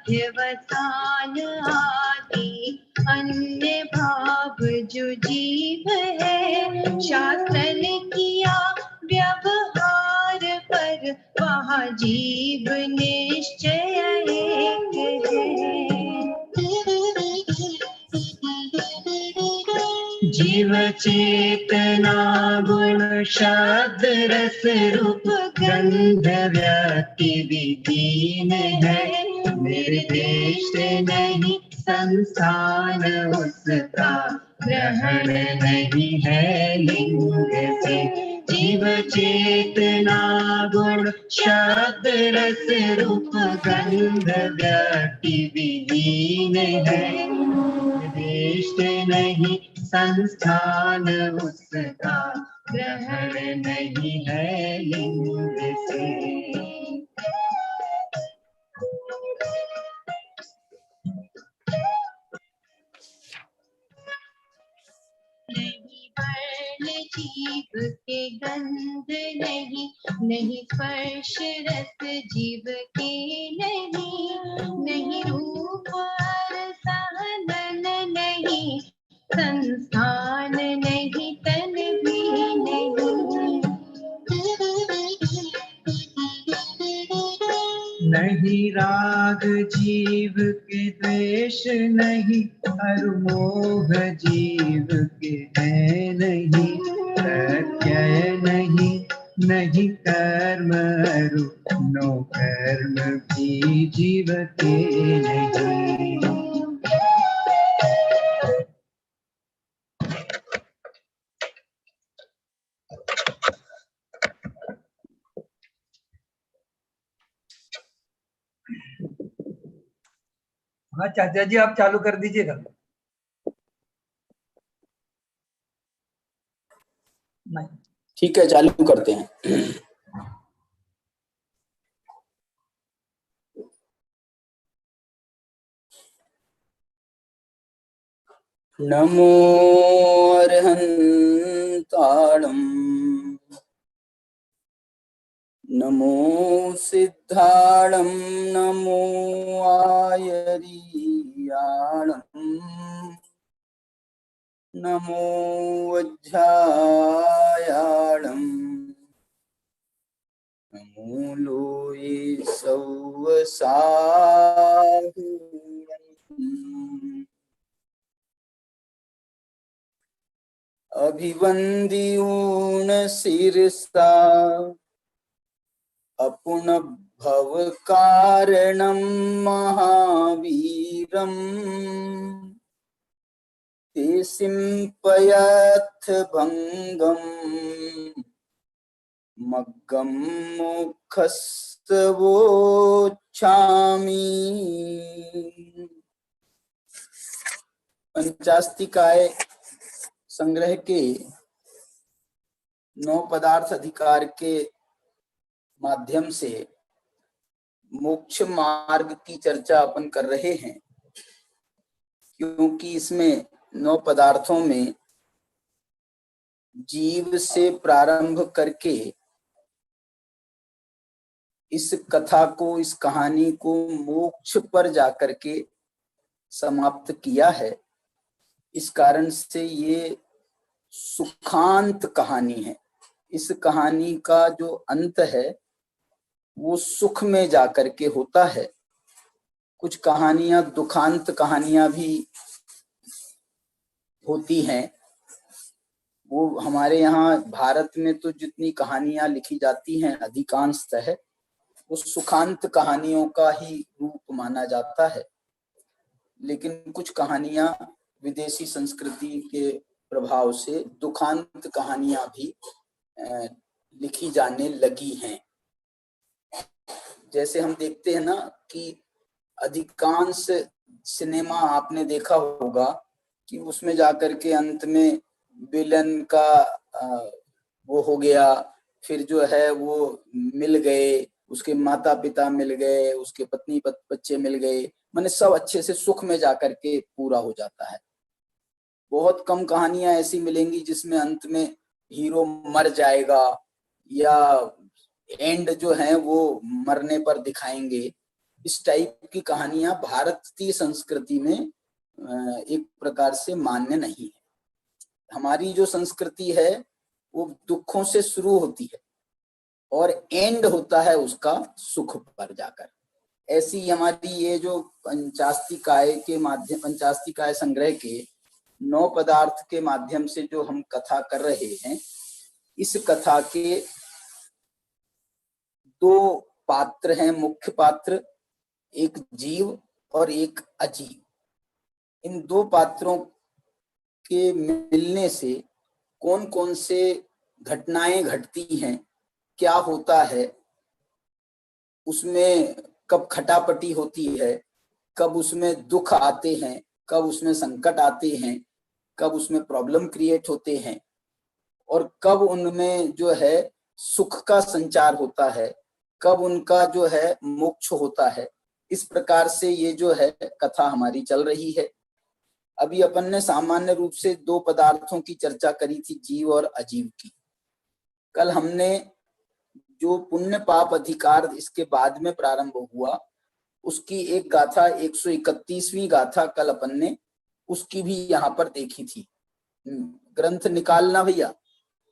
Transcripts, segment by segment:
अध्यवसान आदि अन्य भाव जो जीव है, शास्त्र ने किया व्यवहार पर वहाँ जीव निश्चय एक है। जीव चेतना गुण शब्द रस रूप गंध व्यक्ति विधीन है, निर्देश नहीं संस्थान उसका, ग्रहण नहीं है लिंग से। जीव चेतना गुण शब्द रस रूप गंध व्यक्ति विधीन है, निर्देश नहीं संस्थान उसका, ग्रहण नहीं है लिंग से। नहीं वर्ण जीव के गंध नहीं, नहीं स्पर्श रस जीव के नहीं, नहीं रूप और साधन नहीं, संस्थान नहीं तन भी नहीं। नहीं राग जीव के द्वेष नहीं, अरुमोह जीव के है नहीं, प्रत्यय नहीं, नहीं कर्म अरु नो कर्म भी जीव के नहीं। हाँ चाचा जी, आप चालू कर दीजिएगा। नहीं, ठीक है, चालू करते हैं। नमो अर्हन्ताणं, नमो सिद्धाणं, नमो आयरीयाणं, नमो वज्रायाणं, नमो लोये सौवसाहुरम्। अभिवन्द्यून शिरसा अपुन भव कारणं महावीरम्, ते सिंपयथ भंगम मग्गम मोक्षस्तवोच्छामि। पंचास्तिकाय संग्रह के 9 पदार्थ अधिकार के माध्यम से मोक्ष मार्ग की चर्चा अपन कर रहे हैं, क्योंकि इसमें 9 पदार्थों में जीव से प्रारंभ करके इस कथा को, इस कहानी को मोक्ष पर जाकर के समाप्त किया है। इस कारण से ये सुखांत कहानी है। इस कहानी का जो अंत है वो सुख में जाकर के होता है। कुछ कहानियां दुखांत कहानियां भी होती हैं। वो हमारे यहाँ भारत में तो जितनी कहानियां लिखी जाती हैं अधिकांशतः वो सुखांत कहानियों का ही रूप माना जाता है, लेकिन कुछ कहानियां विदेशी संस्कृति के प्रभाव से दुखांत कहानियां भी लिखी जाने लगी हैं। जैसे हम देखते हैं ना कि अधिकांश सिनेमा आपने देखा होगा कि उसमें जाकर के अंत में विलन का वो हो गया, फिर जो है वो मिल गए, उसके माता पिता मिल गए, उसके पत्नी बच्चे मिल गए, माने सब अच्छे से सुख में जाकर के पूरा हो जाता है। बहुत कम कहानियां ऐसी मिलेंगी जिसमें अंत में हीरो मर जाएगा या एंड जो है वो मरने पर दिखाएंगे। इस टाइप की कहानियां भारतीय संस्कृति में एक प्रकार से मान्य नहीं है। हमारी जो संस्कृति है वो दुखों से शुरू होती है और एंड होता है उसका सुख पर जाकर। ऐसी हमारी ये जो पंचास्तिकाय के माध्यम, पंचास्तिकाय संग्रह के 9 पदार्थ के माध्यम से जो हम कथा कर रहे हैं, इस कथा के 2 पात्र हैं, मुख्य पात्र, एक जीव और एक अजीव। इन 2 पात्रों के मिलने से कौन कौन से घटनाएं घटती हैं, क्या होता है, उसमें कब खटापटी होती है, कब उसमें दुख आते हैं, कब उसमें संकट आते हैं, कब उसमें प्रॉब्लम क्रिएट होते हैं, और कब उनमें जो है सुख का संचार होता है, कब उनका जो है मोक्ष होता है। इस प्रकार से ये जो है कथा हमारी चल रही है। अभी अपन ने सामान्य रूप से 2 पदार्थों की चर्चा करी थी, जीव और अजीव की। कल हमने जो पुण्य पाप अधिकार इसके बाद में प्रारंभ हुआ, उसकी एक गाथा 131वीं गाथा कल अपन ने उसकी भी यहाँ पर देखी थी। ग्रंथ निकालना भैया।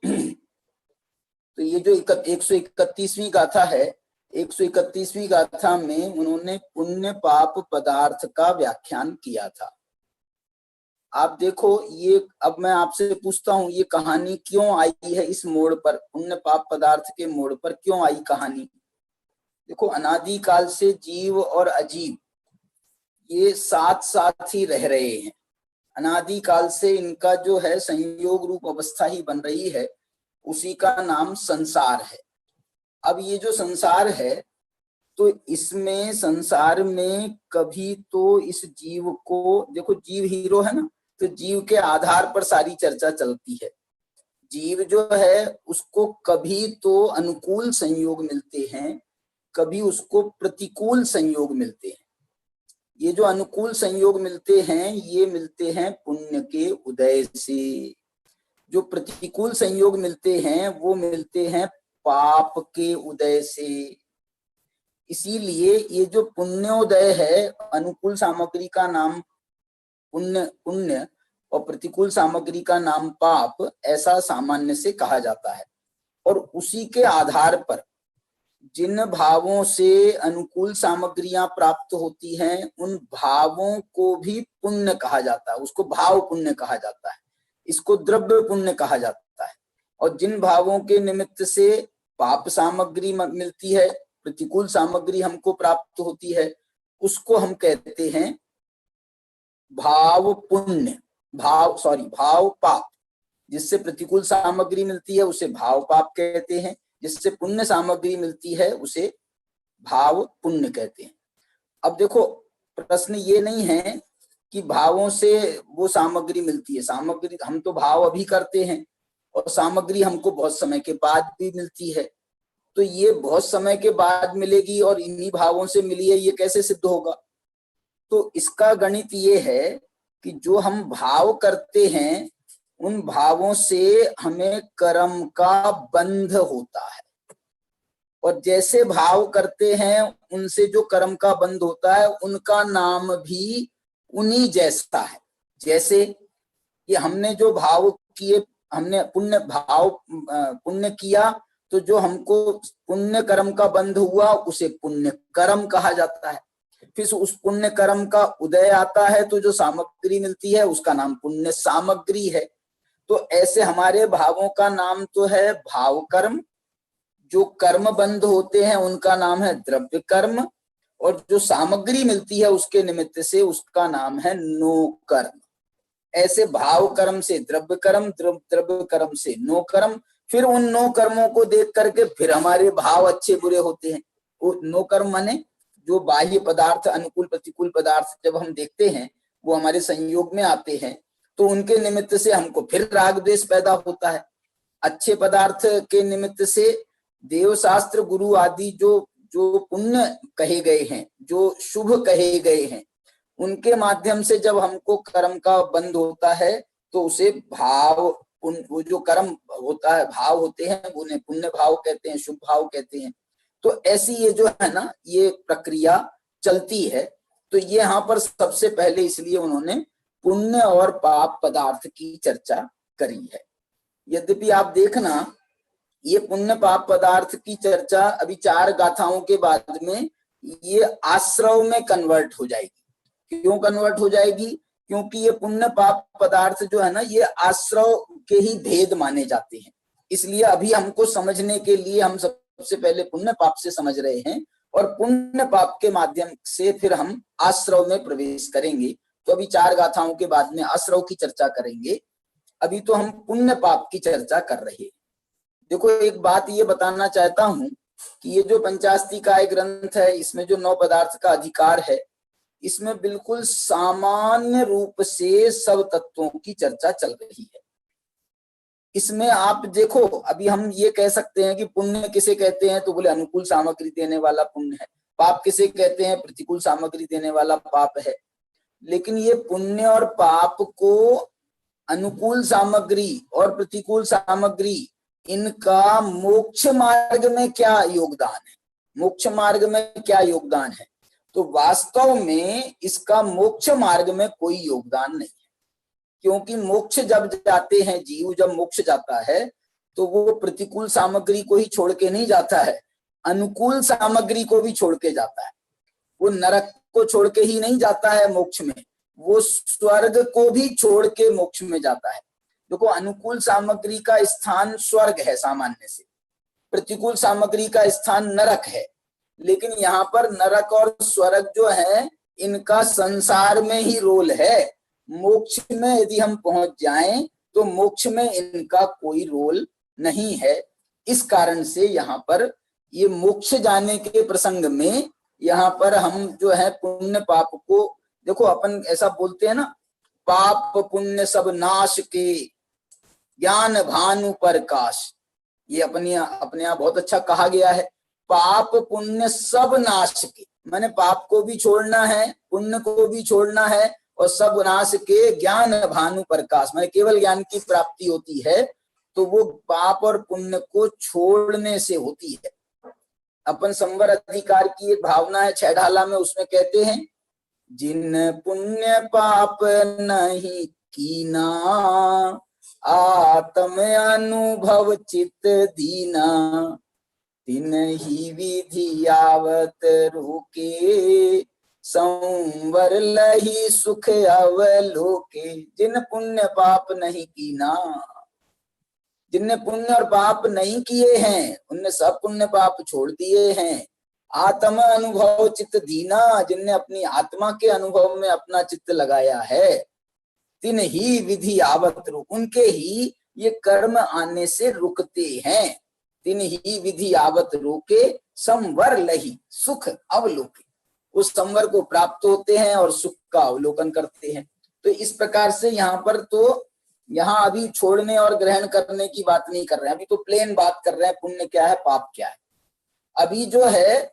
तो ये जो 131वीं गाथा है, 131वीं गाथा में उन्होंने पुण्य पाप पदार्थ का व्याख्यान किया था। आप देखो, ये अब मैं आपसे पूछता हूं, ये कहानी क्यों आई है इस मोड़ पर, पुण्य पाप पदार्थ के मोड़ पर क्यों आई कहानी? देखो, अनादि काल से जीव और अजीव ये साथ साथ ही रह रहे हैं। अनादि काल से इनका जो है संयोग रूप अवस्था ही बन रही है, उसी का नाम संसार है। अब ये जो संसार है, तो इसमें संसार में कभी तो इस जीव को, देखो जीव हीरो है ना, तो जीव के आधार पर सारी चर्चा चलती है। जीव जो है उसको कभी तो अनुकूल संयोग मिलते हैं, कभी उसको प्रतिकूल संयोग मिलते हैं। ये जो अनुकूल संयोग मिलते हैं, ये मिलते हैं पुण्य के उदय से। जो प्रतिकूल संयोग मिलते हैं वो मिलते हैं पाप के उदय से। इसीलिए ये जो पुण्योदय है, अनुकूल सामग्री का नाम पुण्य और प्रतिकूल सामग्री का नाम पाप, ऐसा सामान्य से कहा जाता है। और उसी के आधार पर जिन भावों से अनुकूल सामग्रियां प्राप्त होती हैं, उन भावों को भी पुण्य कहा जाता है, उसको भाव पुण्य कहा जाता है, इसको द्रव्य पुण्य कहा जाता है। और जिन भावों के निमित्त से पाप सामग्री मिलती है, प्रतिकूल सामग्री हमको प्राप्त होती है, उसको हम कहते हैं भाव पुण्य, भाव पाप। जिससे प्रतिकूल सामग्री मिलती है उसे भाव पाप कहते हैं, जिससे पुण्य सामग्री मिलती है उसे भाव पुण्य कहते हैं। अब देखो, प्रश्न ये नहीं है कि भावों से वो सामग्री मिलती है, सामग्री हम तो भाव अभी करते हैं और सामग्री हमको बहुत समय के बाद भी मिलती है। तो ये बहुत समय के बाद मिलेगी और इन्हीं भावों से मिली है, ये कैसे सिद्ध होगा? तो इसका गणित ये है कि जो हम भाव करते हैं, उन भावों से हमें कर्म का बंध होता है, और जैसे भाव करते हैं उनसे जो कर्म का बंध होता है, उनका नाम भी उन्हीं जैसा है। जैसे कि हमने जो भाव किए, हमने पुण्य किया, तो जो हमको पुण्य कर्म का बंध हुआ उसे पुण्य कर्म कहा जाता है। फिर उस पुण्य कर्म का उदय आता है, तो जो सामग्री मिलती है उसका नाम पुण्य सामग्री है। तो ऐसे हमारे भावों का नाम तो है भाव कर्म, जो कर्म बंध होते हैं उनका नाम है द्रव्य कर्म, और जो सामग्री मिलती है उसके निमित्त से उसका नाम है नो कर्म। ऐसे भाव कर्म से द्रव्य कर्म, द्रव्य कर्म से नो कर्म, फिर उन नो कर्मों को देख करके फिर हमारे भाव अच्छे बुरे होते हैं। वो नो कर्म माने जो बाह्य पदार्थ, अनुकूल प्रतिकूल पदार्थ जब हम देखते हैं वो हमारे संयोग में आते हैं, तो उनके निमित्त से हमको फिर राग द्वेष पैदा होता है। अच्छे पदार्थ के निमित्त से देव शास्त्र गुरु आदि जो पुण्य कहे गए हैं, जो शुभ कहे गए हैं, उनके माध्यम से जब हमको कर्म का बंध होता है, तो उसे भाव, वो जो कर्म होता है, भाव होते हैं, उन्हें पुण्य भाव कहते हैं, शुभ भाव कहते हैं। तो ऐसी ये जो है ना, ये प्रक्रिया चलती है। तो ये यहाँ पर सबसे पहले इसलिए उन्होंने पुण्य और पाप पदार्थ की चर्चा करी है। यद्यपि आप देखना, ये पुण्य पाप पदार्थ की चर्चा अभी 4 गाथाओं के बाद में ये आश्रव में कन्वर्ट हो जाएगी। क्यों कन्वर्ट हो जाएगी? क्योंकि ये पुण्य पाप पदार्थ जो है ना, ये आश्रव के ही भेद माने जाते हैं। इसलिए अभी हमको समझने के लिए हम सबसे पहले पुण्य पाप से समझ रहे हैं, और पुण्य पाप के माध्यम से फिर हम आश्रव में प्रवेश करेंगे। तो अभी 4 गाथाओं के बाद में आश्रव की चर्चा करेंगे, अभी तो हम पुण्य पाप की चर्चा कर रहे हैं। देखो, एक बात ये बताना चाहता हूं कि ये जो पंचास्तिकाय ग्रंथ है, इसमें जो 9 पदार्थ का अधिकार है, इसमें बिल्कुल सामान्य रूप से सब तत्वों की चर्चा चल रही है। इसमें आप देखो, अभी हम ये कह सकते हैं कि पुण्य किसे कहते हैं, तो बोले अनुकूल सामग्री देने वाला पुण्य है। पाप किसे कहते हैं? प्रतिकूल सामग्री देने वाला पाप है। लेकिन ये पुण्य और पाप को अनुकूल सामग्री और प्रतिकूल सामग्री, इनका मोक्ष मार्ग में क्या योगदान है? मोक्ष मार्ग में क्या योगदान है? तो वास्तव में इसका मोक्ष मार्ग में कोई योगदान नहीं है। क्योंकि मोक्ष जब जाते हैं जीव, जब मोक्ष जाता है तो वो प्रतिकूल सामग्री को ही छोड़ के नहीं जाता है, अनुकूल सामग्री को भी छोड़ के जाता है। वो नरक को छोड़ के ही नहीं जाता है मोक्ष में, वो स्वर्ग को भी छोड़ के मोक्ष में जाता है। देखो, अनुकूल सामग्री का स्थान स्वर्ग है सामान्य से, प्रतिकूल सामग्री का स्थान नरक है। लेकिन यहाँ पर नरक और स्वर्ग जो है, इनका संसार में ही रोल है। मोक्ष में यदि हम पहुंच जाएं तो मोक्ष में इनका कोई रोल नहीं है। इस कारण से यहाँ पर ये मोक्ष जाने के प्रसंग में यहाँ पर हम जो है पुण्य पाप को, देखो अपन ऐसा बोलते हैं ना, पाप पुण्य सब नाश के ज्ञान भानु प्रकाश, ये अपने यहाँ बहुत अच्छा कहा गया है। पाप पुण्य सब नाश के, माने पाप को भी छोड़ना है, पुण्य को भी छोड़ना है, और सब नाश के ज्ञान भानु प्रकाश, माने केवल ज्ञान की प्राप्ति होती है। तो वो पाप और पुण्य को छोड़ने से होती है। अपन संवर अधिकार की एक भावना है 6 ढाला में, उसमें कहते हैं, जिन पुण्य पाप नहीं कीना, आत्म अनुभव चित्त दीना, तिन ही विधि आवत रुके, संवर लही सुख अवलोके। जिन पुण्य पाप नहीं कीना, जिनने पुण्य और पाप नहीं किए हैं, उनने सब पुण्य पाप छोड़ दिए हैं। आत्म अनुभव चित्त दीना, जिनने अपनी आत्मा के अनुभव में अपना चित्त लगाया है, तिन ही विधि आवत रुक, उनके ही ये कर्म आने से रुकते हैं। तिन ही विधि आवत रोके, संवर लही सुख अवलोके, उस संवर को प्राप्त होते हैं और सुख का अवलोकन करते हैं। तो इस प्रकार से यहाँ पर, तो यहाँ अभी छोड़ने और ग्रहण करने की बात नहीं कर रहे हैं, अभी तो प्लेन बात कर रहे हैं, पुण्य क्या है, पाप क्या है। अभी जो है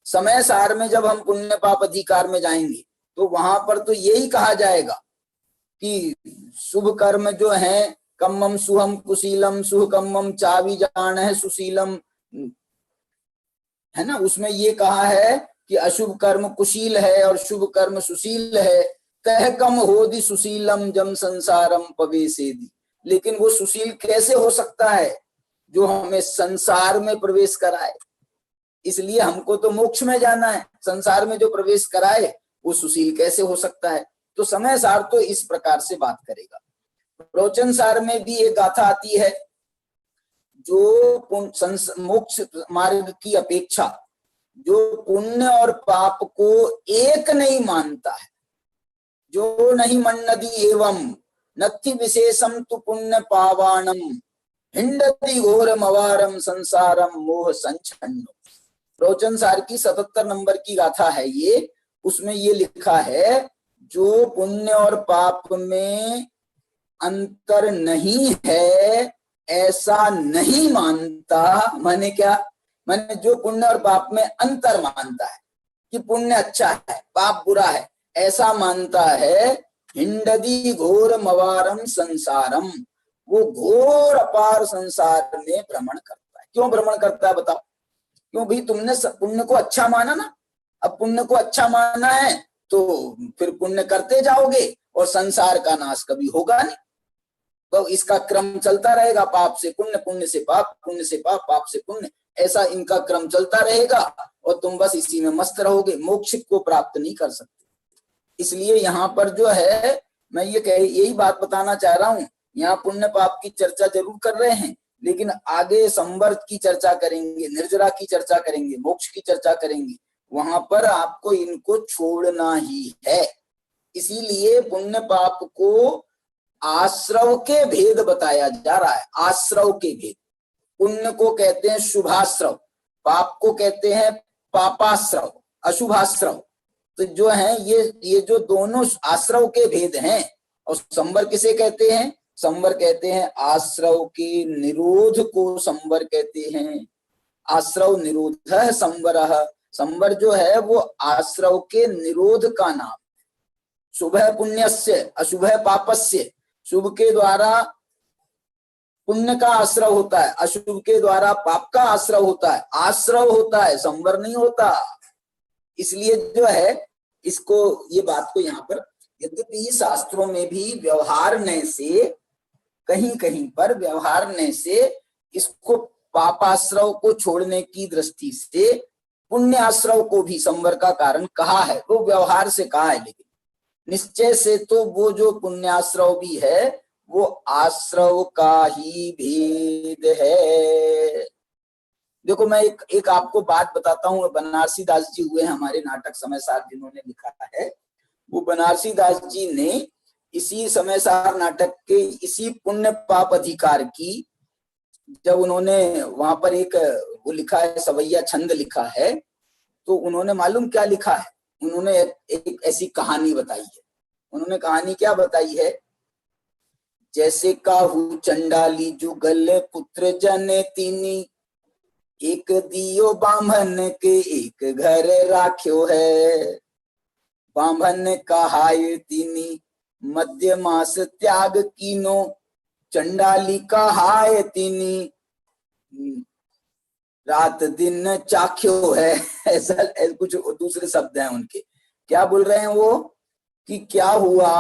समय सार में जब हम पुण्य पाप अधिकार में जाएंगे तो वहां पर तो यही कहा जाएगा कि शुभ कर्म जो है, कम्मम सुहम कुशीलम, सुह कम्मम चावी जान है सुशीलम, है ना। उसमें ये कहा है कि अशुभ कर्म कुशील है और शुभ कर्म सुशील है। कह कम होदि सुशीलम जम संसारम पवेसेदि। लेकिन वो सुशील कैसे हो सकता है जो हमें संसार में प्रवेश कराए? इसलिए हमको तो मोक्ष में जाना है, संसार में जो प्रवेश कराए वो सुशील कैसे हो सकता है? तो समय सार तो इस प्रकार से बात करेगा। प्रवचन सार में भी एक गाथा आती है, जो मोक्ष मार्ग की अपेक्षा जो पुण्य और पाप को एक नहीं मानता है, जो नहीं मन्नति एवं नत्थि विशेषम तु पुण्य पावाणम, हिंडति घोर मवारम संसारम मोह संचन्नो। प्रवचन सार की 77 नंबर की गाथा है ये। उसमें ये लिखा है, जो पुण्य और पाप में अंतर नहीं है ऐसा नहीं मानता। माने क्या? माने जो पुण्य और पाप में अंतर मानता है कि पुण्य अच्छा है पाप बुरा है, ऐसा मानता है, हिंडदी घोर मवारम संसारम, वो घोर अपार संसार में भ्रमण करता है। क्यों भ्रमण करता है बताओ? क्यों भाई? तुमने पुण्य को अच्छा माना ना, अब पुण्य को अच्छा माना है तो फिर पुण्य करते जाओगे और संसार का नाश कभी होगा नहीं। तो इसका क्रम चलता रहेगा, पाप से पुण्य, पुण्य से पाप, पुण्य से पाप, पाप से पुण्य, ऐसा इनका क्रम चलता रहेगा और तुम बस इसी में मस्त रहोगे, मोक्ष को प्राप्त नहीं कर सकते। इसलिए यहाँ पर जो है मैं यही बात बताना चाह रहा हूँ, यहाँ पुण्य पाप की चर्चा जरूर कर रहे हैं, लेकिन आगे संवर्त की चर्चा करेंगे, निर्जरा की चर्चा करेंगे, मोक्ष की चर्चा करेंगे, वहां पर आपको इनको छोड़ना ही है। इसीलिए पुण्य पाप को आश्रव के भेद बताया जा रहा है, आश्रव के भेद। पुण्य को कहते हैं शुभाश्रव, पाप को कहते हैं पापाश्रव, अशुभाश्रव। तो जो है ये जो दोनों आश्रव के भेद हैं। और संवर किसे कहते हैं? संवर कहते हैं आश्रव के निरोध को संवर कहते हैं। आश्रव निरोधः संवरः, संवर जो है वो आश्रव के निरोध का नाम। शुभः पुण्यस्य अशुभः पापस्य, शुभ के द्वारा पुण्य का आश्रय होता है, अशुभ के द्वारा पाप का आश्रय होता है, आश्रय होता है, संवर नहीं होता। इसलिए जो है इसको, ये बात को यहाँ पर, यद्यपि शास्त्रों में भी व्यवहारने से, कहीं कहीं पर व्यवहारने से इसको पापाश्रव को छोड़ने की दृष्टि से पुण्य आश्रव को भी संवर का कारण कहा है, वो व्यवहार से कहा है, लेकिन निश्चय से तो वो जो पुण्याश्रव भी है वो आश्रव का ही भेद है। देखो मैं एक आपको बात बताता हूँ। बनारसी दास जी हुए हमारे नाटक समय सार जिन्होंने लिखा है, वो बनारसी दास जी ने इसी समय सार नाटक के इसी पुण्य पाप अधिकार की, जब उन्होंने वहां पर एक वो लिखा है, सवैया छंद लिखा है, तो उन्होंने मालूम क्या लिखा है? उन्होंने एक ऐसी कहानी बताई है। उन्होंने कहानी क्या बताई है? जैसे काहू चंडाली जुगल पुत्र जन तीनी, एक दियो बामन के एक घर राख्यो है। बामन कहाय तीनी मध्य मास त्याग कीनो, चंडाली कहाय तीनी रात दिन चाख्यो है। ऐसा कुछ दूसरे शब्द हैं उनके। क्या बोल रहे हैं वो कि क्या हुआ?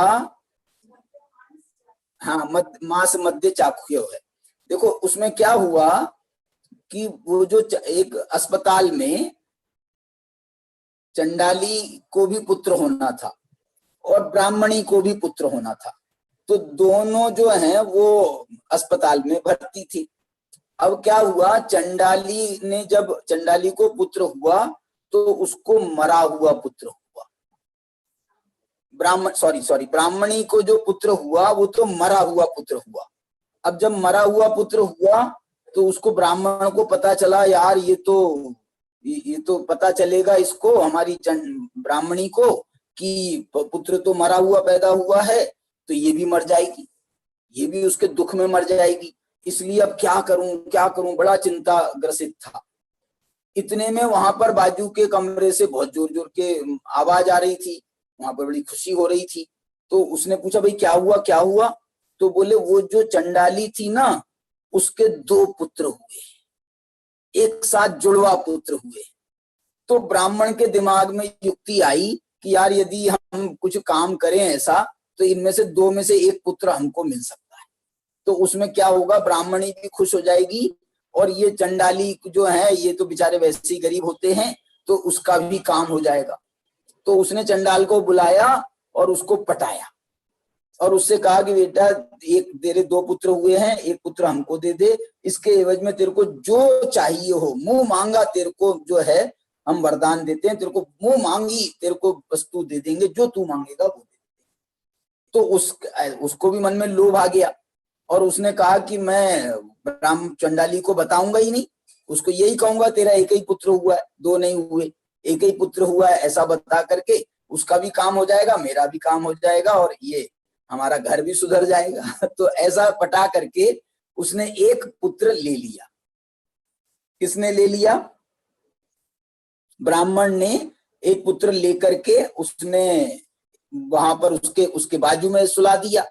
हाँ, मास मध्य चाख्यो है। देखो उसमें क्या हुआ कि वो जो एक अस्पताल में चंडाली को भी पुत्र होना था और ब्राह्मणी को भी पुत्र होना था, तो दोनों जो हैं वो अस्पताल में भर्ती थी। अब क्या हुआ, चंडाली ने, जब चंडाली को पुत्र हुआ तो उसको मरा हुआ पुत्र हुआ। ब्राह्मणी को जो पुत्र हुआ वो तो मरा हुआ पुत्र हुआ। अब जब मरा हुआ पुत्र हुआ तो उसको, ब्राह्मण को पता चला, यार ये तो पता चलेगा इसको, हमारी ब्राह्मणी को, कि पुत्र तो मरा हुआ पैदा हुआ है, तो ये भी मर जाएगी, ये भी उसके दुख में मर जाएगी। इसलिए अब क्या करूं, बड़ा चिंता ग्रसित था। इतने में वहां पर बाजू के कमरे से बहुत जोर जोर के आवाज आ रही थी, वहां पर बड़ी खुशी हो रही थी। तो उसने पूछा, भाई क्या हुआ? तो बोले, वो जो चंडाली थी ना, उसके 2 पुत्र हुए, एक साथ जुड़वा पुत्र हुए। तो ब्राह्मण के दिमाग में युक्ति आई कि यार यदि हम कुछ काम करें ऐसा, तो इनमें से 2 में से 1 पुत्र हमको मिल सकता है। तो उसमें क्या होगा, ब्राह्मणी भी खुश हो जाएगी और ये चंडाली जो है, ये तो बेचारे वैसे ही गरीब होते हैं, तो उसका भी काम हो जाएगा। तो उसने चंडाल को बुलाया और उसको पटाया और उससे कहा कि बेटा, एक तेरे 2 पुत्र हुए हैं, 1 पुत्र हमको दे दे, इसके एवज में तेरे को जो चाहिए हो, मुंह मांगा तेरे को जो है हम वरदान देते हैं, तेरे को मुंह मांगी तेरे को वस्तु दे देंगे, जो तू मांगेगा वो दे देंगे। तो उसको भी मन में लोभ आ गया और उसने कहा कि मैं चंडाली को बताऊंगा ही नहीं, उसको यही कहूंगा तेरा 1 ही पुत्र हुआ है, 2 नहीं हुए, 1 ही पुत्र हुआ है, ऐसा बता करके उसका भी काम हो जाएगा, मेरा भी काम हो जाएगा और ये हमारा घर भी सुधर जाएगा। तो ऐसा पटा करके उसने 1 पुत्र ले लिया। किसने ले लिया? ब्राह्मण ने 1 पुत्र लेकर के उसने वहां पर उसके बाजू में सुला दिया।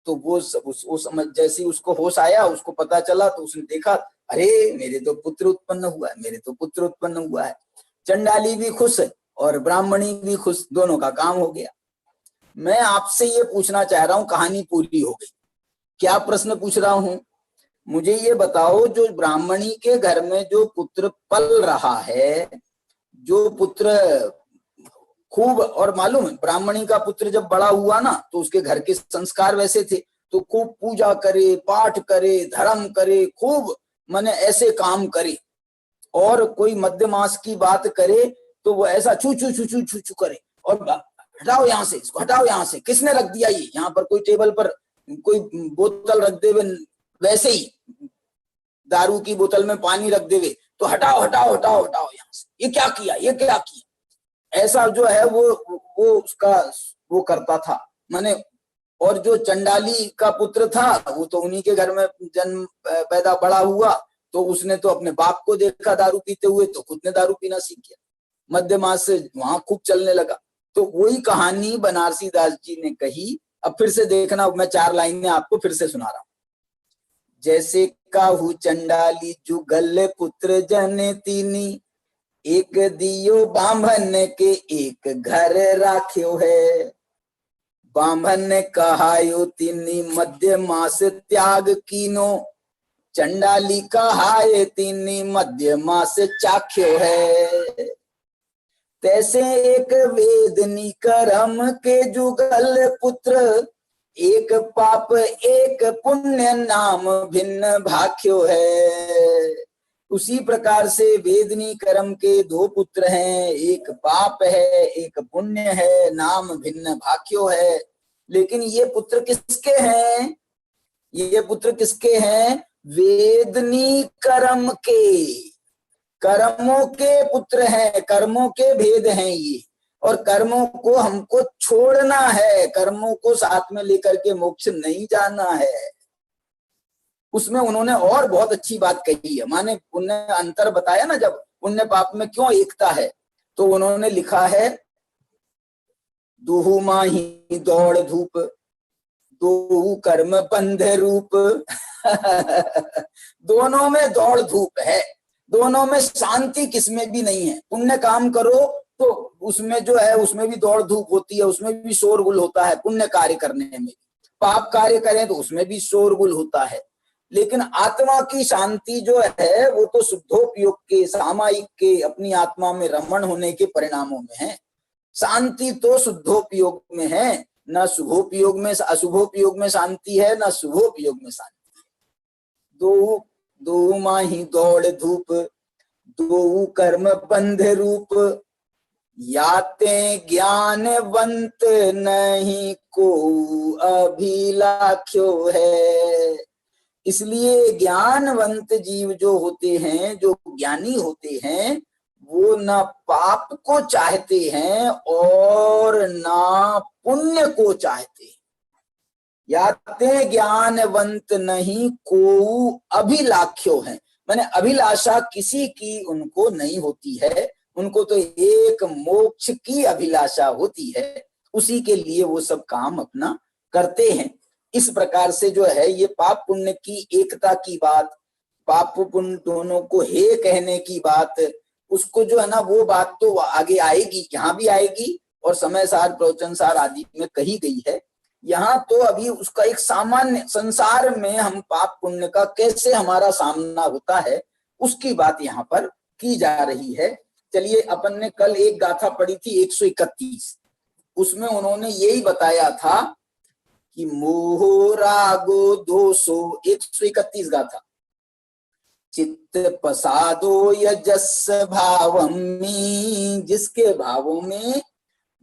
तो वो समझ, जैसे उसको होश आया, उसको पता चला, तो उसने देखा, अरे मेरे तो पुत्र उत्पन्न हुआ है। चंडाली भी खुश है और ब्राह्मणी भी खुश, दोनों का काम हो गया। मैं आपसे ये पूछना चाह रहा हूं, कहानी पूरी हो गई, क्या प्रश्न पूछ रहा हूं, मुझे ये बताओ, जो ब्राह्मणी के घर में जो पुत्र पल रहा है, जो पुत्र खूब, और मालूम है ब्राह्मणी का पुत्र जब बड़ा हुआ ना तो उसके घर के संस्कार वैसे थे, तो खूब पूजा करे, पाठ करे, धर्म करे, खूब माने ऐसे काम करे, और कोई मध्य मास की बात करे तो वो ऐसा छू छू छू छू छू छू करे, और हटाओ यहाँ से, इसको हटाओ यहाँ से, किसने रख दिया ये यहाँ पर, कोई टेबल पर कोई बोतल रख देवे, वैसे ही दारू की बोतल में पानी रख देवे तो हटाओ हटाओ हटाओ हटाओ यहाँ से, ये क्या किया, ये क्या किया, ऐसा जो है वो उसका वो करता था माने। और जो चंडाली का पुत्र था वो तो उन्हीं के घर में जन्म पैदा बड़ा हुआ, तो उसने तो अपने बाप को देखा दारू पीते हुए तो खुद ने दारू पीना सीख गया, मध्य मास से वहां खूब चलने लगा। तो वही कहानी बनारसी दास जी ने कही। अब फिर से देखना, मैं 4 लाइनें आपको फिर से सुना रहा हूं। जैसे काहू चंडाली जुगल पुत्र जने तीनी, एक दियो बांभन के एक घर राख्यो है। बांभन ने कहायो तीनी मध्य मास त्याग कीनो, चंडाली कहाए तीनी मध्य मास चाख्यो है। तैसे एक वेदनी करम के जुगल पुत्र, एक पाप एक पुण्य नाम भिन्न भाख्यो है। उसी प्रकार से वेदनी कर्म के 2 पुत्र हैं, एक पाप है एक पुण्य है, नाम भिन्न भाख्यो है। लेकिन ये पुत्र किसके हैं, ये पुत्र किसके हैं, वेदनी कर्म के, कर्मों के पुत्र हैं, कर्मों के भेद हैं ये, और कर्मों को हमको छोड़ना है, कर्मों को साथ में लेकर के मोक्ष नहीं जाना है। उसमें उन्होंने और बहुत अच्छी बात कही है, माने उन्होंने अंतर बताया ना, जब पुण्य पाप में क्यों एकता है, तो उन्होंने लिखा है दुहु माही दौड़ धूप, दो कर्म बंध रूप दोनों में दौड़ धूप है, दोनों में शांति किसमें भी नहीं है। पुण्य काम करो तो उसमें जो है उसमें भी दौड़ धूप होती है, उसमें भी शोरगुल होता है, पुण्य कार्य करने में। पाप कार्य करें तो उसमें भी शोरगुल होता है, लेकिन आत्मा की शांति जो है वो तो शुद्धोपयोग के, सामायिक के, अपनी आत्मा में रमण होने के परिणामों में है। शांति तो शुद्धोपयोग में है, न शुभोपयोग में, अशुभोपयोग में शांति है, न शुभोपयोग में शांति है। दो माही दौड़ धूप, दो कर्म बंध रूप, याते ज्ञानवंत नहीं को अभिलाख्यो है। इसलिए ज्ञानवंत जीव जो होते हैं, जो ज्ञानी होते हैं, वो न पाप को चाहते हैं और न पुण्य को चाहते हैं। याते ज्ञानवंत नहीं को अभिलाख्यो है, माने अभिलाषा किसी की उनको नहीं होती है, उनको तो एक मोक्ष की अभिलाषा होती है, उसी के लिए वो सब काम अपना करते हैं। इस प्रकार से जो है ये पाप पुण्य की एकता की बात, पाप पुण्य दोनों को हे कहने की बात, उसको जो है ना वो बात तो आगे आएगी, यहाँ भी आएगी और समय सार प्रवचन सार आदि में कही गई है। यहाँ तो अभी उसका एक सामान्य संसार में हम पाप पुण्य का कैसे हमारा सामना होता है उसकी बात यहाँ पर की जा रही है। चलिए, अपन ने कल एक गाथा पढ़ी थी 131, उसमें उन्होंने यही बताया था कि मोह रागो दोषो, 131 गाथा, चित्त पसादो यजस भावमी, जिसके भावों में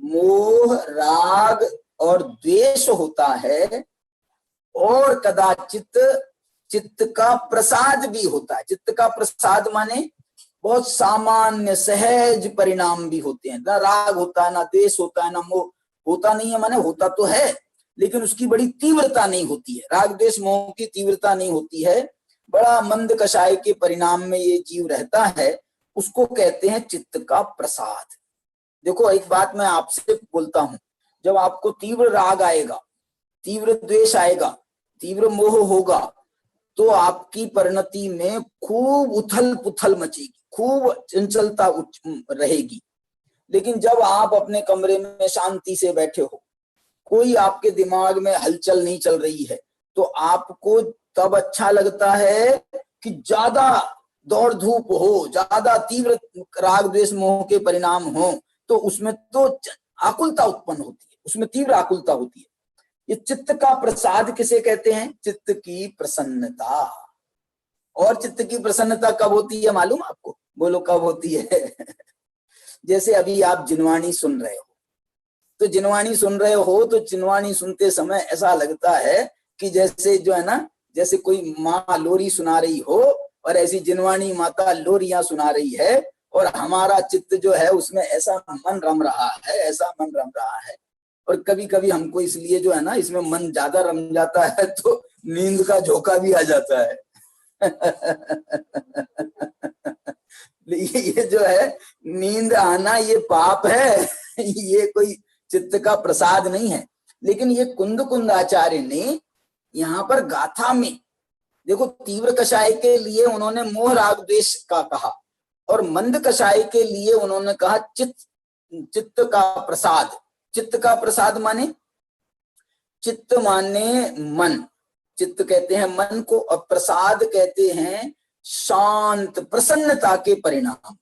मोह राग और द्वेष होता है, और कदाचित चित्त का प्रसाद भी होता है। चित्त का प्रसाद माने बहुत सामान्य सहज परिणाम भी होते हैं, ना राग होता है, ना द्वेष होता है, ना मोह होता नहीं है, माने होता तो है लेकिन उसकी बड़ी तीव्रता नहीं होती है, राग द्वेष मोह की तीव्रता नहीं होती है, बड़ा मंद कषाय के परिणाम में ये जीव रहता है, उसको कहते हैं चित्त का प्रसाद। देखो, एक बात मैं आपसे बोलता हूं, जब आपको तीव्र राग आएगा, तीव्र द्वेष आएगा, तीव्र मोह होगा, तो आपकी परिणति में खूब उथल पुथल मचेगी, खूब चंचलता रहेगी। लेकिन जब आप अपने कमरे में शांति से बैठे हो, कोई आपके दिमाग में हलचल नहीं चल रही है, तो आपको तब अच्छा लगता है कि ज्यादा दौड़ धूप हो, ज्यादा तीव्र राग द्वेष मोह के परिणाम हो, तो उसमें तो आकुलता उत्पन्न होती है, उसमें तीव्र आकुलता होती है। ये चित्त का प्रसाद किसे कहते हैं? चित्त की प्रसन्नता। और चित्त की प्रसन्नता कब होती है मालूम आपको? बोलो कब होती है? जैसे अभी आप जिनवाणी सुन रहे हो, तो जिनवाणी सुन रहे हो तो जिनवाणी सुनते समय ऐसा लगता है कि जैसे जो है ना, जैसे कोई माँ लोरी सुना रही हो, और ऐसी जिनवाणी माता लोरियां सुना रही है, और हमारा चित्त जो है उसमें ऐसा मन रम रहा है, ऐसा मन रम रहा है। और कभी कभी हमको इसलिए जो है ना, इसमें मन ज्यादा रम जाता है तो नींद का झोंका भी आ जाता है। ये जो है नींद आना, ये पाप है, ये कोई चित्त का प्रसाद नहीं है। लेकिन ये कुंद आचार्य ने यहाँ पर गाथा में देखो, तीव्र कषाय के लिए उन्होंने मोह राग द्वेष का कहा, और मंद कषाय के लिए उन्होंने कहा चित्त का प्रसाद। चित्त का प्रसाद माने, चित्त माने मन, चित्त कहते हैं मन को, और प्रसाद कहते हैं शांत प्रसन्नता के परिणाम।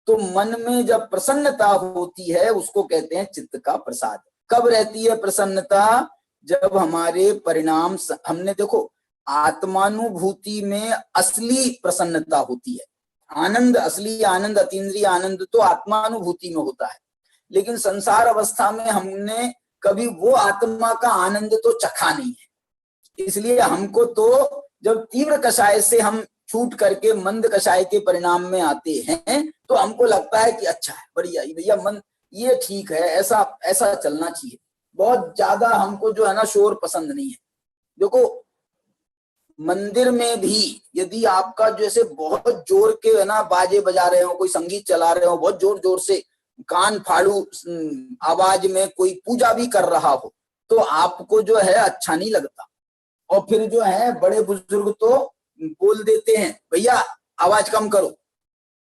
तो मन में जब प्रसन्नता होती है उसको कहते हैं चित्त का प्रसाद। कब रहती है प्रसन्नता? जब हमारे परिणाम, हमने देखो आत्मानुभूति में असली प्रसन्नता होती है, आनंद, असली आनंद, अतीन्द्रिय आनंद तो आत्मानुभूति में होता है। लेकिन संसार अवस्था में हमने कभी वो आत्मा का आनंद तो चखा नहीं है, इसलिए हमको तो जब तीव्र कषाय से हम छूट करके मंद कषाय के परिणाम में आते हैं तो हमको लगता है कि अच्छा है, बढ़िया भैया, मन ये ठीक है, ऐसा ऐसा चलना चाहिए। बहुत ज्यादा हमको जो है ना शोर पसंद नहीं है। देखो मंदिर में भी यदि आपका जैसे बहुत जोर के है ना बाजे बजा रहे हो, कोई संगीत चला रहे हो, बहुत जोर जोर से कान फाड़ू आवाज में कोई पूजा भी कर रहा हो, तो आपको जो है अच्छा नहीं लगता। और फिर जो है बड़े बुजुर्ग तो बोल देते हैं, भैया आवाज कम करो,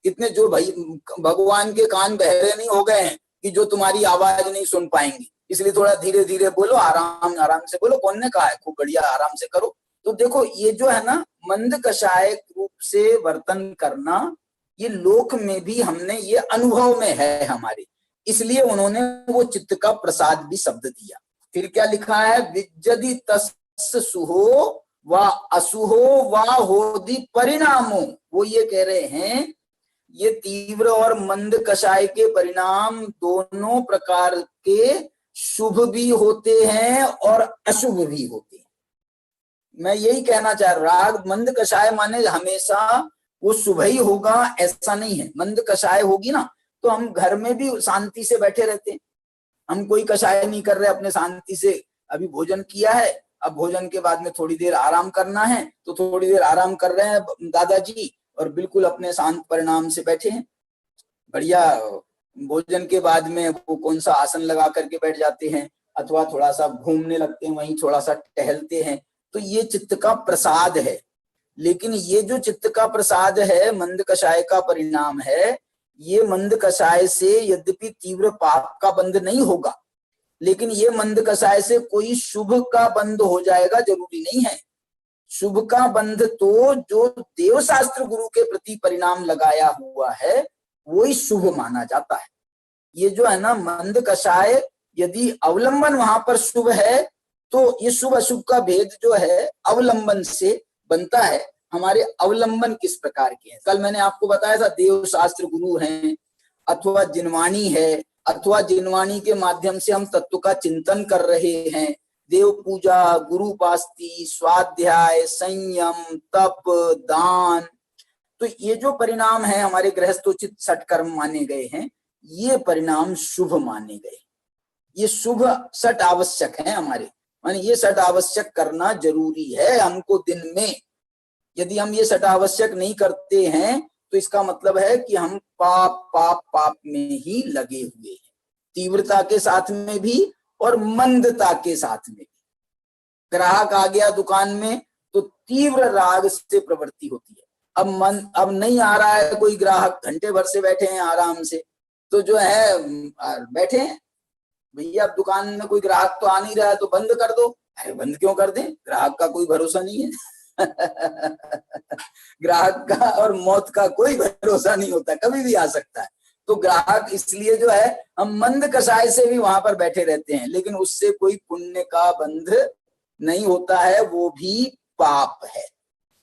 इतने जोर, भाई भगवान के कान बहरे नहीं हो गए हैं कि जो तुम्हारी आवाज नहीं सुन पाएंगे, इसलिए थोड़ा धीरे धीरे बोलो, आराम आराम से बोलो। कौन ने कहा है खूब बढ़िया आराम से करो? तो देखो ये जो है ना मंद कषाय रूप से वर्तन करना, ये लोक में भी हमने ये अनुभव में है हमारे, इसलिए उन्होंने वो चित्त का प्रसाद भी शब्द दिया। फिर क्या लिखा है? विज्जदि तस्य सुहो व असुहो व होदि परिणामो। वो ये कह रहे हैं ये तीव्र और मंद कषाय के परिणाम दोनों प्रकार के शुभ भी होते हैं और अशुभ भी होते हैं। मैं यही कहना चाह रहा, राग मंद कषाय माने हमेशा वो शुभ ही होगा ऐसा नहीं है। मंद कषाय होगी ना तो हम घर में भी शांति से बैठे रहते हैं, हम कोई कषाय नहीं कर रहे, अपने शांति से अभी भोजन किया है, अब भोजन के बाद में थोड़ी देर आराम करना है तो थोड़ी देर आराम कर रहे हैं दादाजी, और बिल्कुल अपने शांत परिणाम से बैठे हैं, बढ़िया। भोजन के बाद में वो कौन सा आसन लगा करके बैठ जाते हैं, अथवा थोड़ा सा घूमने लगते हैं, वहीं थोड़ा सा टहलते हैं, तो ये चित्त का प्रसाद है। लेकिन ये जो चित्त का प्रसाद है मंद कषाय का परिणाम है, ये मंद कषाय से यद्यपि तीव्र पाप का बंध नहीं होगा, लेकिन ये मंद कषाय से कोई शुभ का बंध हो जाएगा जरूरी नहीं है। शुभ का बंध तो जो देव शास्त्र गुरु के प्रति परिणाम लगाया हुआ है वो ही शुभ माना जाता है। ये जो है ना मंद कषाय, यदि अवलंबन वहां पर शुभ है तो ये शुभ अशुभ का भेद जो है अवलंबन से बनता है। हमारे अवलंबन किस प्रकार के हैं? कल मैंने आपको बताया था देव शास्त्र गुरु हैं, अथवा जिनवाणी है, अथवा जिनवाणी के माध्यम से हम तत्व का चिंतन कर रहे हैं, देव पूजा, गुरु पास्ती, स्वाध्याय, संयम, तप, दान, तो ये जो परिणाम है हमारे गृहस्थोचित सटकर्म माने गए हैं, ये परिणाम शुभ माने गए। ये शुभ सट आवश्यक है हमारे, माने ये सट आवश्यक करना जरूरी है हमको दिन में। यदि हम ये सट आवश्यक नहीं करते हैं तो इसका मतलब है कि हम पाप पाप पाप में ही लगे हुए हैं, तीव्रता के साथ में भी और मंदता के साथ में भी। ग्राहक आ गया दुकान में तो तीव्र राग से प्रवृत्ति होती है, अब नहीं आ रहा है कोई ग्राहक, घंटे भर से बैठे हैं आराम से, तो जो है बैठे हैं, भैया अब दुकान में कोई ग्राहक तो आ नहीं रहा है तो बंद कर दो। अरे बंद क्यों कर दें, ग्राहक का कोई भरोसा नहीं है। ग्राहक का और मौत का कोई भरोसा नहीं होता, कभी भी आ सकता है। तो ग्राहक इसलिए जो है हम मंद कषाय से भी वहां पर बैठे रहते हैं, लेकिन उससे कोई पुण्य का बंध नहीं होता है, वो भी पाप है।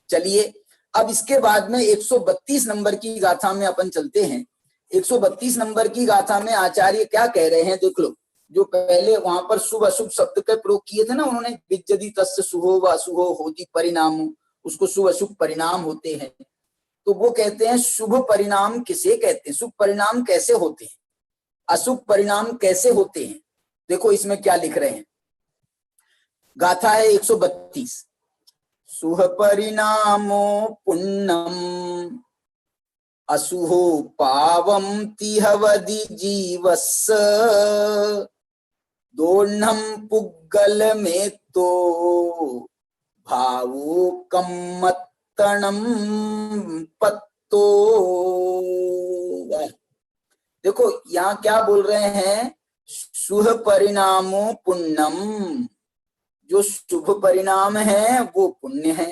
चलिए अब इसके बाद में 132 नंबर की गाथा में अपन चलते हैं। 132 नंबर की गाथा में आचार्य क्या कह रहे हैं देख लो। जो पहले वहां पर शुभ अशुभ शब्द का प्रयोग किए थे ना उन्होंने, विज्जति तस्य शुभो व अशुभो होति परिणामो, उसको शुभ अशुभ परिणाम होते हैं। तो वो कहते हैं शुभ परिणाम किसे कहते हैं, शुभ परिणाम कैसे होते हैं, अशुभ परिणाम कैसे होते हैं। देखो इसमें क्या लिख रहे हैं, गाथा है 132। शुभ परिणामो पुण्यम असुहो पावम तिहवदि जीवस्स दोर्णम पुग्गल में तो भावो कम्मत्तणम पत्तो। देखो यहाँ क्या बोल रहे हैं, शुभ परिणामो पुण्यम, जो शुभ परिणाम है वो पुण्य है।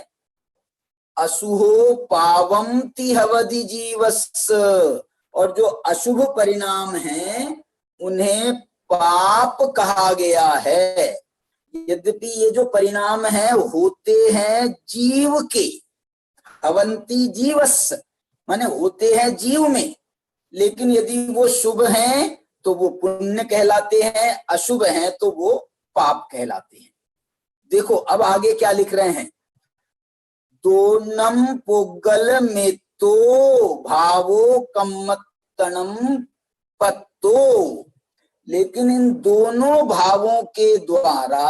अशुभो पावम तिहवदि जीवस्स, और जो अशुभ परिणाम है उन्हें पाप कहा गया है। यद्यपि ये जो परिणाम है होते हैं जीव के, हवंती जीवस्स माने होते हैं जीव में, लेकिन यदि वो शुभ हैं तो वो पुण्य कहलाते हैं, अशुभ हैं तो वो पाप कहलाते हैं। देखो अब आगे क्या लिख रहे हैं, दोनम पुग्गल में तो भावो कम्मत्तणम पत्तो, लेकिन इन दोनों भावों के द्वारा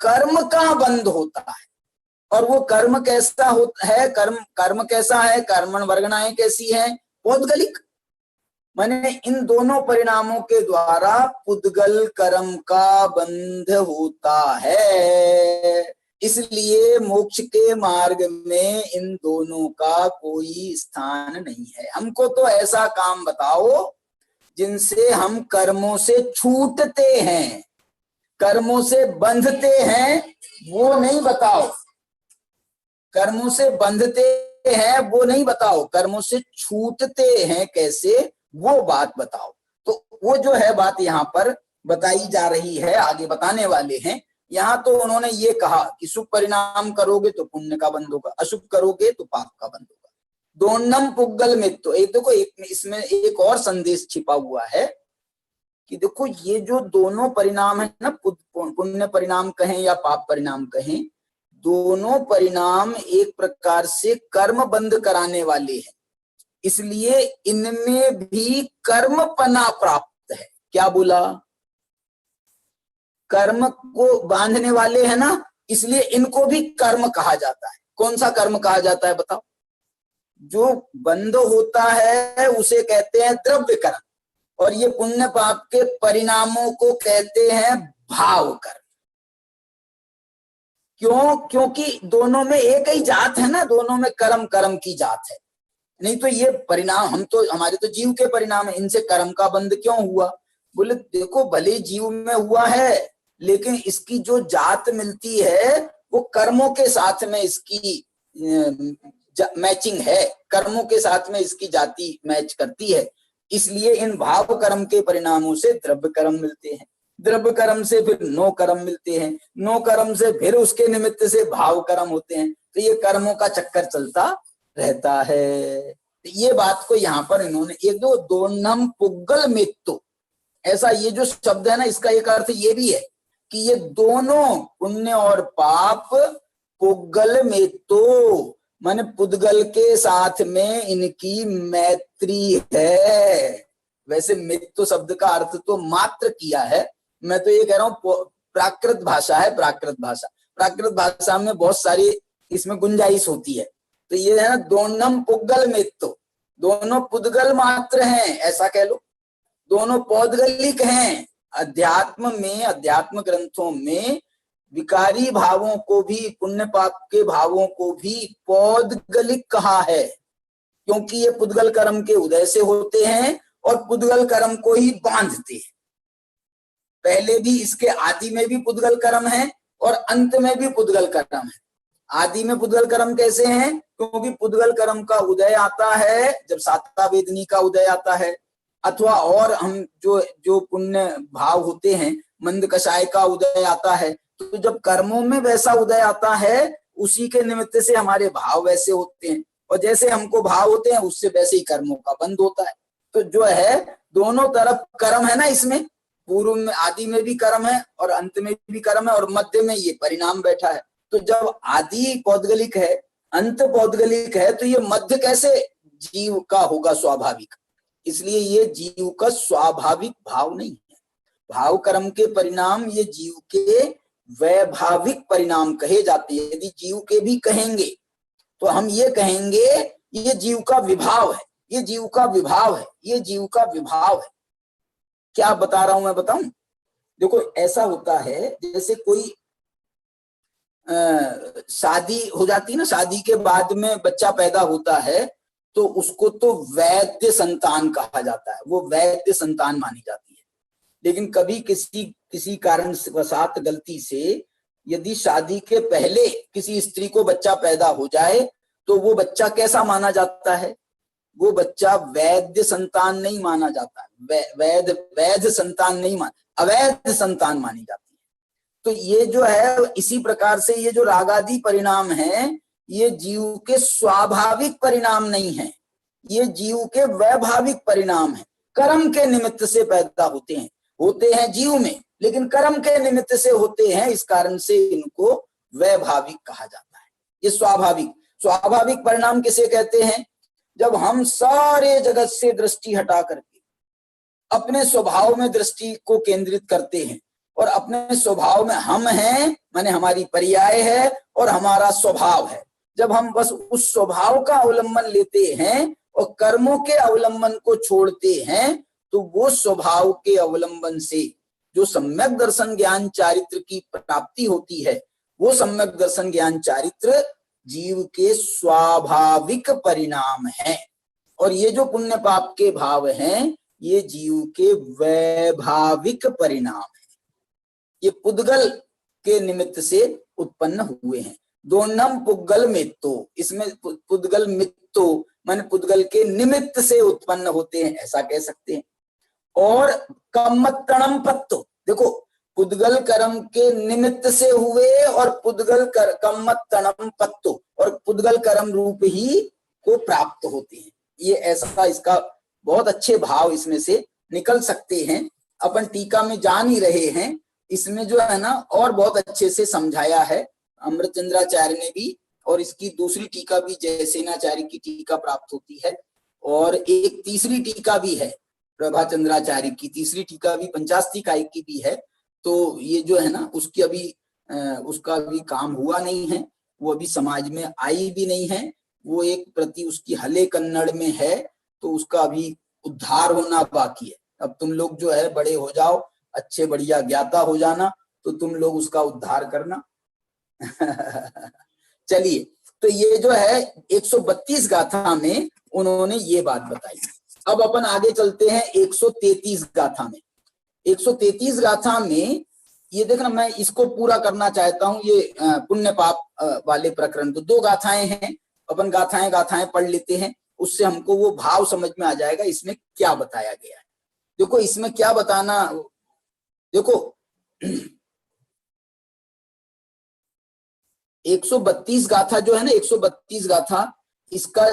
कर्म का बंध होता है। और वो कर्म कैसा होता है, कर्म कैसा है, कर्मण वर्गणाएं कैसी है, पौद्गलिक, माने इन दोनों परिणामों के द्वारा पुद्गल कर्म का बंध होता है। इसलिए मोक्ष के मार्ग में इन दोनों का कोई स्थान नहीं है। हमको तो ऐसा काम बताओ जिनसे हम कर्मों से छूटते हैं, कर्मों से बंधते हैं, वो नहीं बताओ। कर्मों से बंधते हैं वो नहीं बताओ, कर्मों से छूटते हैं कैसे, वो बात बताओ। तो वो जो है बात यहाँ पर बताई जा रही है, आगे बताने वाले हैं। यहाँ तो उन्होंने ये कहा कि शुभ परिणाम करोगे तो पुण्य का बंध होगा, अशुभ करोगे तो पाप का बंध होगा। दोनम पुग्गल में तो एक देखो, एक इसमें एक और संदेश छिपा हुआ है कि देखो ये जो दोनों परिणाम है ना, पुण्य परिणाम कहें या पाप परिणाम कहें, दोनों परिणाम एक प्रकार से कर्म बंध कराने वाले हैं। इसलिए इनमें भी कर्मपना प्राप्त है। क्या बोला, कर्म को बांधने वाले हैं ना, इसलिए इनको भी कर्म कहा जाता है। कौन सा कर्म कहा जाता है बताओ, जो बंध होता है उसे कहते हैं द्रव्य कर्म, और ये पुण्य पाप के परिणामों को कहते हैं भाव कर्म। क्यों, क्योंकि दोनों में एक ही जात है ना, दोनों में कर्म कर्म की जात है। नहीं तो ये परिणाम हमारे तो जीव के परिणाम है, इनसे कर्म का बंध क्यों हुआ। बोले देखो भले जीव में हुआ है, लेकिन इसकी जो जात मिलती है वो कर्मों के साथ में इसकी मैचिंग है, कर्मों के साथ में इसकी जाति मैच करती है। इसलिए इन भाव कर्म के परिणामों से द्रव्य कर्म मिलते हैं, द्रव्य कर्म से फिर नो कर्म मिलते हैं, नो कर्म से फिर उसके निमित्त से भाव कर्म होते हैं। तो ये कर्मों का चक्कर चलता रहता है। तो ये बात को यहाँ पर इन्होंने एक दो दोनम पुग्गल मेत्तो, ऐसा ये जो शब्द है ना, इसका एक अर्थ ये भी है कि ये दोनों पुण्य और पाप पुग्गल मेत्तो माने पुद्गल के साथ में इनकी मैत्री है। वैसे मित्तो शब्द का अर्थ तो मात्र किया है, मैं तो ये कह रहा हूं प्राकृत भाषा है, प्राकृत भाषा, प्राकृत भाषा में बहुत सारी इसमें गुंजाइश होती है। तो ये है ना दोनम पुग्गल मित्तो, दोनों पुद्गल मात्र हैं ऐसा कह लो, दोनों पौद्गलिक हैं। अध्यात्म में, अध्यात्म ग्रंथों में विकारी भावों को भी, पुण्य पाप के भावों को भी पौद्गलिक कहा है। क्योंकि ये पुद्गल कर्म के उदय से होते हैं और पुद्गल कर्म को ही बांधते हैं। पहले भी इसके आदि में भी पुद्गल कर्म है और अंत में भी पुद्गल कर्म है। आदि में पुद्गल कर्म कैसे हैं? क्योंकि पुद्गल कर्म का उदय आता है जब साता वेदनी का उदय आता है, अथवा और हम जो पुण्य भाव होते हैं, मंद कषाय का उदय आता है। तो जब कर्मों में वैसा उदय आता है, उसी के निमित्त से हमारे भाव वैसे होते हैं, और जैसे हमको भाव होते हैं उससे वैसे ही कर्मों का बंध होता है। तो जो है दोनों तरफ कर्म है ना, इसमें पूर्व में आदि में भी कर्म है और अंत में भी कर्म है और मध्य में ये परिणाम बैठा है। तो जब आदि पौद्गलिक है, अंत पौद्गलिक है, तो ये मध्य कैसे जीव का होगा? स्वाभाविक। इसलिए ये जीव का स्वाभाविक भाव नहीं है। भाव कर्म के परिणाम ये जीव के वैभाविक परिणाम कहे जाते हैं। यदि जीव के भी कहेंगे तो हम ये कहेंगे ये जीव का विभाव है, ये जीव का विभाव है, ये जीव का विभाव है। क्या बता रहा हूं मैं? बताऊं? देखो ऐसा होता है जैसे कोई शादी हो जाती है ना, शादी के बाद में बच्चा पैदा होता है तो उसको तो वैद्य संतान कहा जाता है, वो वैद्य संतान मानी जाती है। लेकिन कभी किसी कारण वशात गलती से यदि शादी के पहले किसी स्त्री को बच्चा पैदा हो जाए तो वो बच्चा कैसा माना जाता है? वो बच्चा वैद्य संतान नहीं माना जाता है, वैध संतान नहीं अवैध संतान मानी जाती है। तो ये जो है इसी प्रकार से ये जो रागादि परिणाम है ये जीव के स्वाभाविक परिणाम नहीं है, ये जीव के वैभाविक परिणाम है। कर्म के निमित्त से पैदा होते हैं जीव में, लेकिन कर्म के निमित्त से होते हैं, इस कारण से इनको वैभाविक कहा जाता है। ये स्वाभाविक परिणाम किसे कहते हैं? जब हम सारे जगत से दृष्टि हटा करके अपने स्वभाव में दृष्टि को केंद्रित करते हैं और अपने स्वभाव में हम हैं, माने हमारी पर्याय है और हमारा स्वभाव है। जब हम बस उस स्वभाव का अवलंबन लेते हैं और कर्मों के अवलंबन को छोड़ते हैं, तो वो स्वभाव के अवलंबन से जो सम्यक दर्शन ज्ञान चारित्र की प्राप्ति होती है, वो सम्यक दर्शन ज्ञान चारित्र जीव के स्वाभाविक परिणाम है। और ये जो पुण्य पाप के भाव हैं ये जीव के वैभाविक परिणाम है। ये पुद्गल के निमित्त से उत्पन्न हुए हैं। दोनम पुद्गल मित्तो, इसमें पुद्गल मित्तो मन पुद्गल के निमित्त से उत्पन्न होते हैं, ऐसा कह सकते हैं। और कम्मत्तणम पत्तो, देखो पुद्गल कर्म के निमित्त से हुए और पुद्गल कम्मत्तणम पत्तो, और पुद्गल कर्म रूप ही को प्राप्त होते हैं। ये ऐसा इसका बहुत अच्छे भाव इसमें से निकल सकते हैं। अपन टीका में जान ही रहे हैं, इसमें जो है ना और बहुत अच्छे से समझाया है अमृतचंद्राचार्य ने भी, और इसकी दूसरी टीका भी जयसेनाचार्य की टीका प्राप्त होती है, और एक तीसरी टीका भी है प्रभाचंद्राचार्य की, तीसरी भी 50 टीका की भी है। तो ये जो है ना उसकी अभी उसका अभी काम हुआ नहीं है, वो अभी समाज में आई भी नहीं है, वो एक प्रति उसकी हले कन्नड़ में है, तो उसका अभी उद्धार होना बाकी है। अब तुम लोग जो है बड़े हो जाओ, अच्छे बढ़िया ज्ञाता हो जाना, तो तुम लोग उसका उद्धार करना। चलिए, तो ये जो है 132 गाथा में उन्होंने ये बात बताई। अब अपन आगे चलते हैं 133 गाथा में। 133 गाथा में ये देखना, मैं इसको पूरा करना चाहता हूं, ये पुण्य पाप वाले प्रकरण। तो 2 गाथाएं हैं, अपन गाथाएं पढ़ लेते हैं, उससे हमको वो भाव समझ में आ जाएगा इसमें क्या बताया गया है। देखो इसमें क्या बताना, देखो 132 गाथा जो है ना, 132 गाथा इसका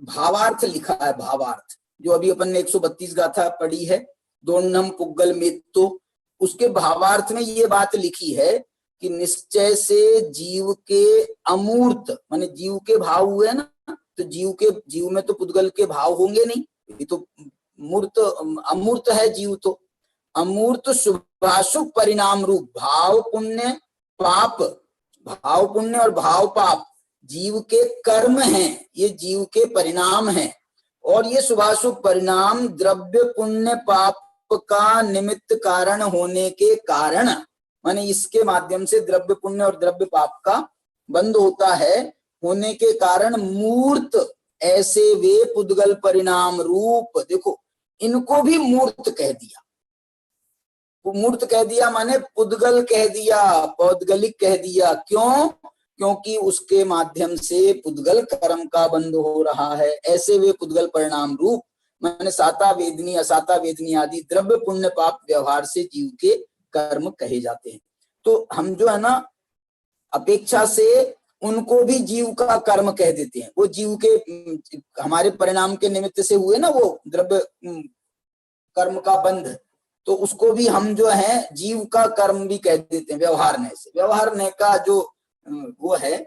भावार्थ लिखा है। भावार्थ जो अभी अपन ने 132 गाथा पढ़ी है, दोनम पुग्गल मेत्तो, उसके भावार्थ में ये बात लिखी है कि निश्चय से जीव के अमूर्त, माने जीव के भाव हुए ना, तो जीव में तो पुद्गल के भाव होंगे नहीं, ये तो मूर्त अमूर्त है जीव। तो अमूर्त शुभाशुभ परिणाम रूप भाव पुण्य पाप, भाव पुण्य और भाव पाप जीव के कर्म हैं, ये जीव के परिणाम हैं। और ये शुभाशुभ परिणाम द्रव्य पुण्य पाप का निमित्त कारण होने के कारण, माने इसके माध्यम से द्रव्य पुण्य और द्रव्य पाप का बंध होता है, होने के कारण मूर्त ऐसे वे पुद्गल परिणाम रूप। देखो इनको भी मूर्त कह दिया, वो मूर्त कह दिया माने पुद्गल कह दिया, पौद्गलिक कह दिया। क्यों? क्योंकि उसके माध्यम से पुद्गल कर्म का बंध हो रहा है। ऐसे वे पुद्गल परिणाम रूप माने साता वेदनी असाता वेदनी आदि द्रव्य पुण्य पाप व्यवहार से जीव के कर्म कहे जाते हैं। तो हम जो है ना अपेक्षा से उनको भी जीव का कर्म कह देते हैं। वो जीव के हमारे परिणाम के निमित्त से हुए ना वो द्रव्य कर्म का बंध, तो उसको भी हम जो है जीव का कर्म भी कह देते हैं। व्यवहारने से, व्यवहारने का जो वो है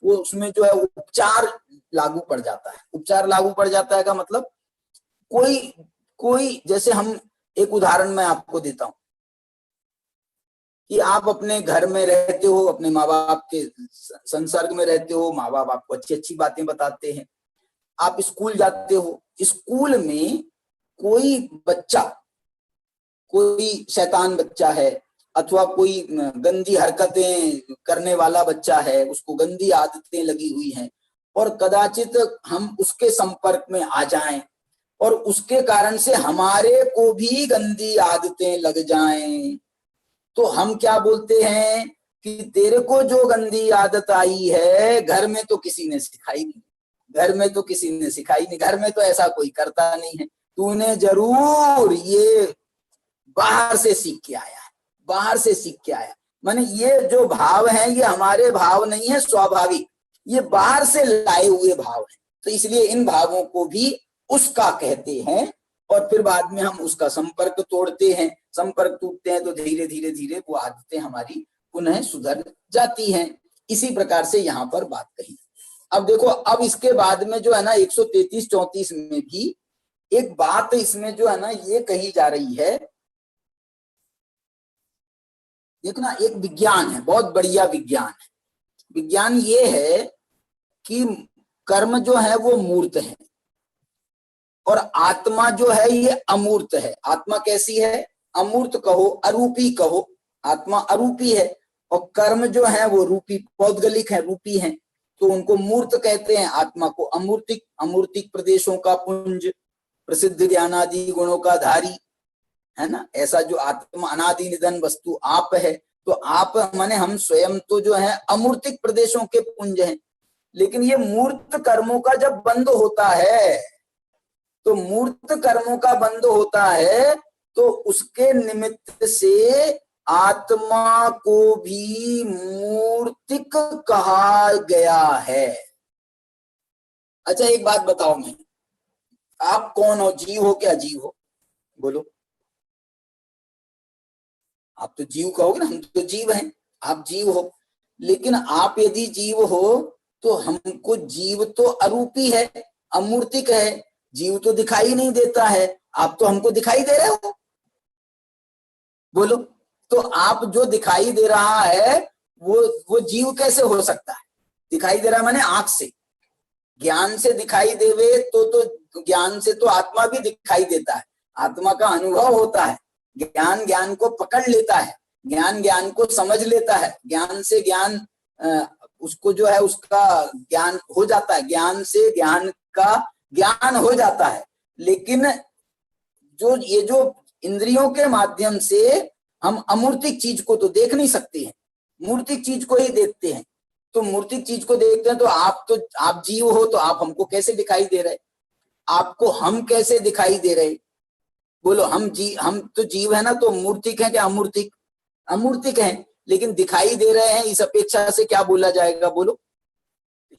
वो उसमें जो है उपचार लागू पड़ जाता है। उपचार लागू पड़ जाता है का मतलब कोई जैसे हम एक उदाहरण मैं आपको देता हूं कि आप अपने घर में रहते हो, अपने माँ बाप के संसर्ग में रहते हो, माँ बाप आपको अच्छी अच्छी बातें बताते हैं। आप स्कूल जाते हो, स्कूल में कोई बच्चा, कोई शैतान बच्चा है अथवा कोई गंदी हरकतें करने वाला बच्चा है, उसको गंदी आदतें लगी हुई हैं और कदाचित हम उसके संपर्क में आ जाएं और उसके कारण से हमारे को भी गंदी आदतें लग जाएं, तो हम क्या बोलते हैं कि तेरे को जो गंदी आदत आई है घर में तो किसी ने सिखाई नहीं, घर में तो किसी ने सिखाई नहीं, घर में तो ऐसा कोई करता नहीं है, तूने जरूर ये बाहर से सीख के आया है, बाहर से सीख के आया। माने ये जो भाव है ये हमारे भाव नहीं है स्वाभाविक, ये बाहर से लाए हुए भाव है। तो इसलिए इन भावों को भी उसका कहते हैं और फिर बाद में हम उसका संपर्क तोड़ते हैं। संपर्क टूटते हैं तो धीरे धीरे धीरे वो आदतें हमारी पुनः सुधर जाती हैं। इसी प्रकार से यहाँ पर बात कही। अब देखो, अब इसके बाद में जो है ना 133-34 में भी एक बात इसमें जो है ना ये कही जा रही है। देखना, एक विज्ञान है, बहुत बढ़िया विज्ञान है। विज्ञान ये है कि कर्म जो है वो मूर्त है और आत्मा जो है ये अमूर्त है। आत्मा कैसी है? अमूर्त कहो, अरूपी कहो, आत्मा अरूपी है और कर्म जो है वो रूपी, पौद्गलिक है, रूपी है, तो उनको मूर्त कहते हैं। आत्मा को अमूर्तिक, अमूर्तिक प्रदेशों का पुंज, प्रसिद्ध ज्ञानादि गुणों का धारी, है ना। ऐसा जो आत्मा अनादि निधन वस्तु आप है, तो आप माने हम स्वयं तो जो है अमूर्तिक प्रदेशों के पुंज हैं। लेकिन ये मूर्त कर्मों का जब बंद होता है, तो मूर्त कर्मों का बंद होता है तो उसके निमित्त से आत्मा को भी मूर्तिक कहा गया है। अच्छा एक बात बताओ, मैं, आप कौन हो? जीव हो क्या जीव हो? बोलो। आप तो जीव कहोगे ना, हम तो जीव हैं, आप जीव हो। लेकिन आप यदि जीव हो तो हमको जीव तो अरूपी है, अमूर्तिक है, जीव तो दिखाई नहीं देता है। आप तो हमको दिखाई दे रहे हो, बोलो। तो आप जो दिखाई दे रहा है वो जीव कैसे हो सकता है? दिखाई दे रहा माने आंख से, ज्ञान से दिखाई देवे तो ज्ञान से तो आत्मा भी दिखाई देता है, आत्मा का अनुभव होता है, ज्ञान ज्ञान को पकड़ लेता है, ज्ञान ज्ञान को समझ लेता है, ज्ञान से ज्ञान उसको जो है उसका ज्ञान हो जाता है, ज्ञान से ज्ञान का ज्ञान हो जाता है। लेकिन जो ये जो इंद्रियों के माध्यम से हम अमूर्तिक चीज को तो देख नहीं सकते हैं, मूर्तिक चीज को ही देखते हैं। तो मूर्तिक चीज को देखते हैं तो आप जीव हो, तो आप हमको कैसे दिखाई दे रहे? आपको हम कैसे दिखाई दे रहे? बोलो। हम तो जीव है ना, तो मूर्तिक है क्या अमूर्तिक? अमूर्तिक है, लेकिन दिखाई दे रहे हैं। इस अपेक्षा से क्या बोला जाएगा? बोलो।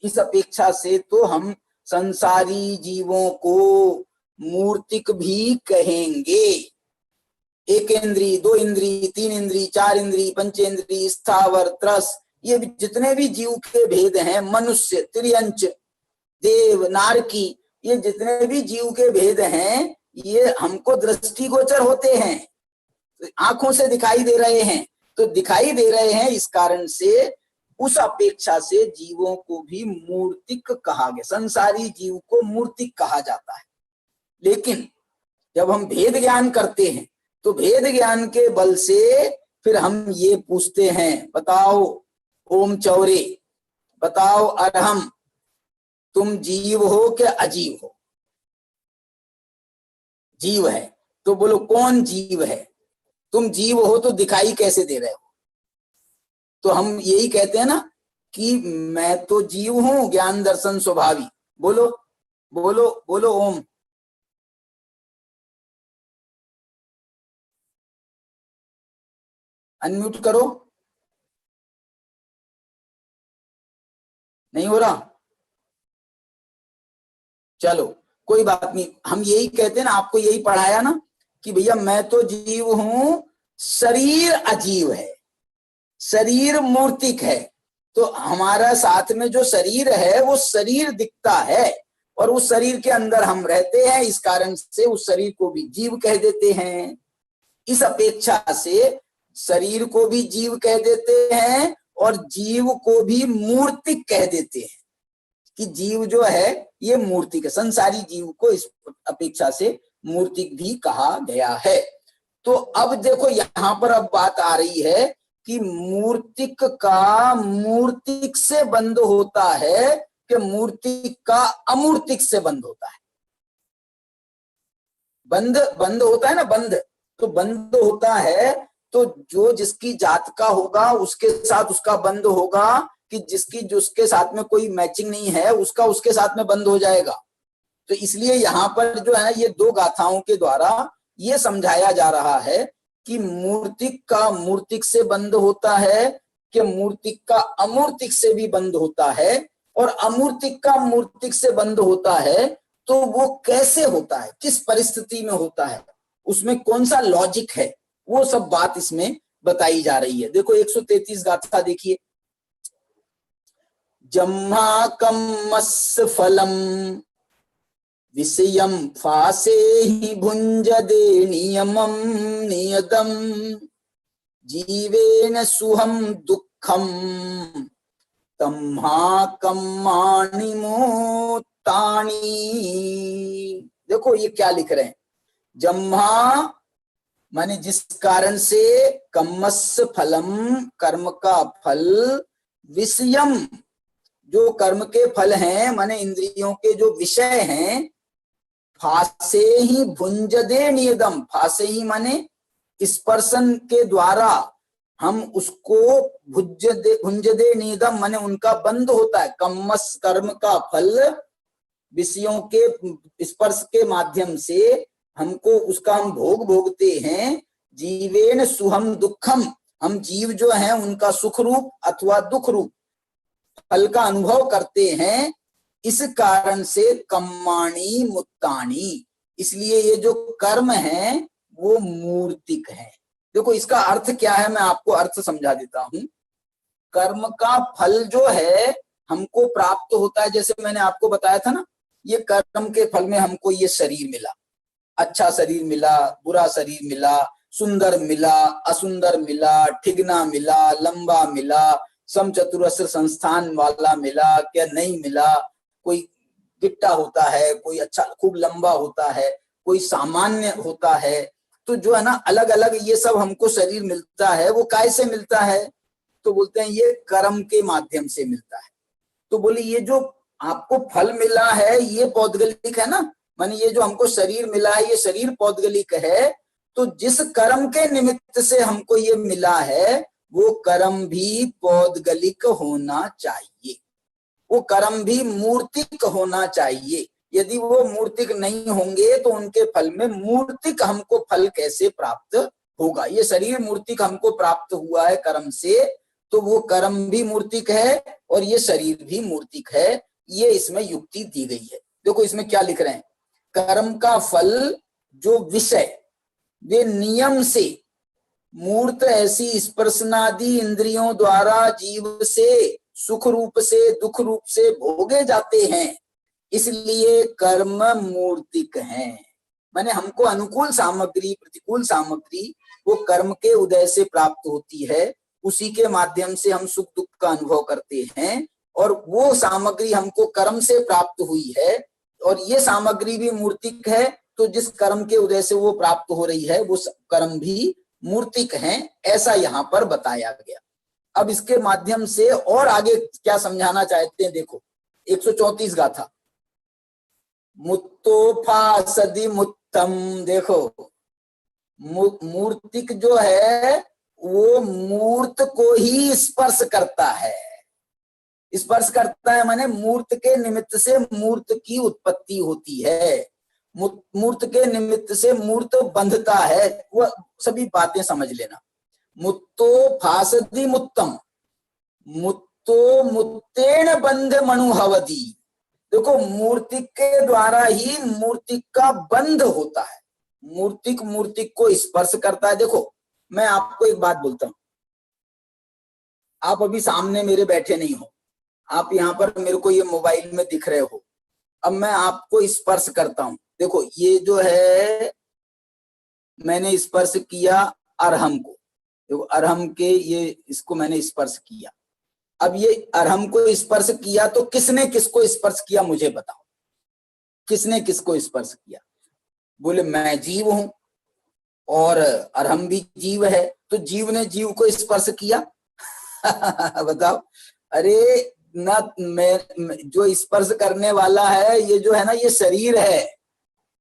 इस अपेक्षा से तो हम संसारी जीवों को मूर्तिक भी कहेंगे। एक इंद्री, दो इंद्री, तीन इंद्री, चार इंद्री, पंचेंद्री, स्थावर, त्रस, ये जितने भी जीव के भेद हैं, मनुष्य, त्रियंच, देव, नारकी, ये जितने भी जीव के भेद हैं ये हमको दृष्टिगोचर होते हैं, आंखों से दिखाई दे रहे हैं। तो दिखाई दे रहे हैं, इस कारण से उस अपेक्षा से जीवों को भी मूर्तिक कहा गया। संसारी जीव को मूर्तिक कहा जाता है। लेकिन जब हम भेद ज्ञान करते हैं तो भेद ज्ञान के बल से फिर हम ये पूछते हैं, बताओ ओम चौरे, बताओ अरहम, तुम जीव हो कि अजीव हो? जीव है। तो बोलो कौन जीव है? तुम जीव हो तो दिखाई कैसे दे रहे हो? तो हम यही कहते हैं ना कि मैं तो जीव हूं, ज्ञान दर्शन स्वभावी। बोलो बोलो बोलो ओम। अनम्यूट करो। नहीं हो रहा? चलो कोई बात नहीं, हम यही कहते हैं ना, आपको यही पढ़ाया ना कि भैया मैं तो जीव हूं, शरीर अजीव है, शरीर मूर्तिक है। तो हमारा साथ में जो शरीर है वो शरीर दिखता है और उस शरीर के अंदर हम रहते हैं, इस कारण से उस शरीर को भी जीव कह देते हैं। इस अपेक्षा से शरीर को भी जीव कह देते हैं और जीव को भी मूर्तिक कह देते हैं कि जीव जो है ये मूर्तिक है। संसारी जीव को इस अपेक्षा से मूर्तिक भी कहा गया है। तो अब देखो यहां पर अब बात आ रही है कि मूर्तिक का मूर्तिक से बंध होता है कि मूर्तिक का अमूर्तिक से बंध होता है? बंध बंध होता है ना, बंध। तो बंध होता है तो जो जिसकी जात का होगा उसके साथ उसका बंध होगा, कि जिसकी जिसके साथ में कोई मैचिंग नहीं है उसका उसके साथ में बंद हो जाएगा। तो इसलिए यहाँ पर जो है ये दो गाथाओं के द्वारा ये समझाया जा रहा है कि मूर्तिक का मूर्तिक से बंद होता है कि मूर्तिक का अमूर्तिक से भी बंद होता है, और अमूर्तिक का मूर्तिक से बंद होता है तो वो कैसे होता है, किस परिस्थिति में होता है, उसमें कौन सा लॉजिक है, वो सब बात इसमें बताई जा रही है। देखो 133 गाथा देखिए। जम्हाकम्मस्य फलम विषयम फासे ही भुंजदे नियमम नियतम जीवेन सुहम दुखम तम्हाकम्मानि मोत्तानि। देखो ये क्या लिख रहे हैं, जम्हा माने जिस कारण से, कम्मस्य फलम कर्म का फल, विषयम जो कर्म के फल हैं माने इंद्रियों के जो विषय हैं, फासे ही भुंजदे नियदम, फासे ही माने स्पर्शन के द्वारा हम उसको भुंजदे नियदम माने उनका बंद होता है। कम्मस कर्म का फल विषयों के स्पर्श के माध्यम से हमको उसका हम भोग भोगते हैं। जीवेन सुहम दुखम, हम जीव जो हैं उनका सुख रूप अथवा दुख रूप फल का अनुभव करते हैं। इस कारण से कम्माणी मुत्तानी, इसलिए ये जो कर्म है वो मूर्तिक है। देखो इसका अर्थ क्या है, मैं आपको अर्थ समझा देता हूं। कर्म का फल जो है हमको प्राप्त होता है, जैसे मैंने आपको बताया था ना, ये कर्म के फल में हमको ये शरीर मिला, अच्छा शरीर मिला, बुरा शरीर मिला, सुंदर मिला, असुंदर मिला, ठिगना मिला, लंबा मिला, समचतुरस्र संस्थान वाला मिला, क्या नहीं मिला, कोई गिट्टा होता है, कोई अच्छा खूब लंबा होता है, कोई सामान्य होता है। तो जो है ना अलग अलग ये सब हमको शरीर मिलता है, वो काय से मिलता है? तो बोलते हैं ये कर्म के माध्यम से मिलता है। तो बोले ये जो आपको फल मिला है ये पौद्गलिक है ना, माने ये जो हमको शरीर मिला है ये शरीर पौद्गलिक है। तो जिस कर्म के निमित्त से हमको ये मिला है वो कर्म भी पौद्गलिक होना चाहिए, वो कर्म भी मूर्तिक होना चाहिए। यदि वो मूर्तिक नहीं होंगे तो उनके फल में मूर्तिक हमको फल कैसे प्राप्त होगा? ये शरीर मूर्तिक हमको प्राप्त हुआ है कर्म से, तो वो कर्म भी मूर्तिक है और ये शरीर भी मूर्तिक है। ये इसमें युक्ति दी गई है। देखो इसमें क्या लिख रहे हैं, कर्म का फल जो विषय वे नियम से मूर्त ऐसी स्पर्शनादि इंद्रियों द्वारा जीव से सुख रूप से दुख रूप से भोगे जाते हैं, इसलिए कर्म मूर्तिक हैं। माने हमको अनुकूल सामग्री प्रतिकूल सामग्री वो कर्म के उदय से प्राप्त होती है, उसी के माध्यम से हम सुख दुख का अनुभव करते हैं, और वो सामग्री हमको कर्म से प्राप्त हुई है और ये सामग्री भी मूर्तिक है। तो जिस कर्म के उदय से वो प्राप्त हो रही है वो कर्म भी मूर्तिक हैं, ऐसा यहाँ पर बताया गया। अब इसके माध्यम से और आगे क्या समझाना चाहते हैं देखो 134 गाथा। मुत्तो सदी मुत्तम, देखो मूर्तिक जो है वो मूर्त को ही स्पर्श करता है। स्पर्श करता है माने मूर्त के निमित्त से मूर्त की उत्पत्ति होती है, मूर्त के निमित्त से मूर्त बंधता है। वह सभी बातें समझ लेना। मुत्तो फासदी मुत्तम, मुत्तो मुत्तेन बंध मनुहवती। देखो मूर्तिक के द्वारा ही मूर्तिक का बंध होता है, मूर्तिक मूर्तिक को स्पर्श करता है। देखो मैं आपको एक बात बोलता हूं, आप अभी सामने मेरे बैठे नहीं हो, आप यहाँ पर मेरे को ये मोबाइल में दिख रहे हो। अब मैं आपको स्पर्श करता हूं, देखो ये जो है मैंने स्पर्श किया अरहम को, देखो अरहम के ये इसको मैंने स्पर्श किया। अब ये अरहम को स्पर्श किया तो किसने किसको स्पर्श किया मुझे बताओ, किसने किसको स्पर्श किया? बोले मैं जीव हूं और अरहम भी जीव है, तो जीव ने जीव को स्पर्श किया। बताओ, अरे ना मैं जो स्पर्श करने वाला है ये जो है ना ये शरीर है,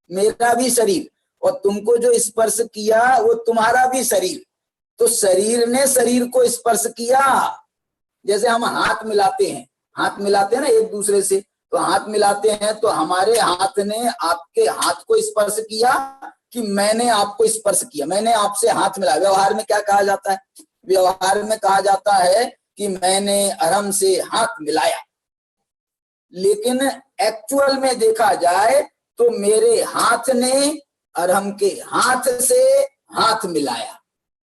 मेरा भी शरीर, और तुमको जो स्पर्श किया वो तुम्हारा भी शरीर। तो शरीर ने शरीर को स्पर्श किया। जैसे हम हाथ मिलाते हैं, हाथ मिलाते हैं ना एक दूसरे से, तो हाथ मिलाते हैं तो हमारे हाथ ने आपके हाथ को स्पर्श किया कि मैंने आपको स्पर्श किया, मैंने आपसे हाथ मिलाया। व्यवहार में क्या कहा जाता है? व्यवहार में कहा जाता है कि मैंने अरहम से हाथ मिलाया। लेकिन एक्चुअल में देखा जाए तो मेरे हाथ ने अरहम के हाथ से हाथ मिलाया।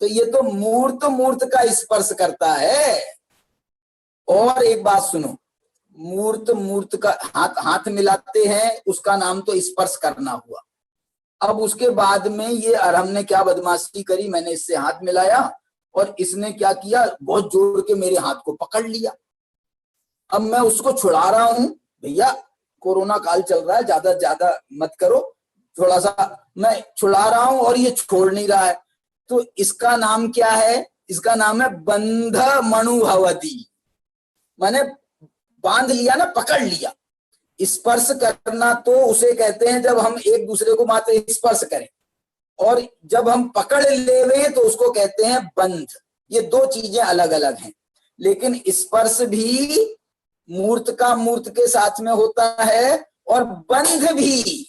तो ये तो मूर्त मूर्त का स्पर्श करता है। और एक बात सुनो, मूर्त मूर्त का हाथ मिलाते हैं, उसका नाम तो स्पर्श करना हुआ। अब उसके बाद में ये अरहम ने क्या बदमाशी करी, मैंने इससे हाथ मिलाया और इसने क्या किया, बहुत जोर के मेरे हाथ को पकड़ लिया। अब मैं उसको छुड़ा रहा हूं, भैया कोरोना काल चल रहा है, ज्यादा मत करो, थोड़ा सा मैं छुड़ा रहा हूं और ये छोड़ नहीं रहा है। तो इसका नाम क्या है? इसका नाम है बंध मनुहवती, माने बांध लिया ना, पकड़ लिया। स्पर्श करना तो उसे कहते हैं जब हम एक दूसरे को मात्र स्पर्श करें, और जब हम पकड़ लेवे तो उसको कहते हैं बंध। ये दो चीजें अलग अलग हैं। लेकिन स्पर्श भी मूर्त का मूर्त के साथ में होता है और बंध भी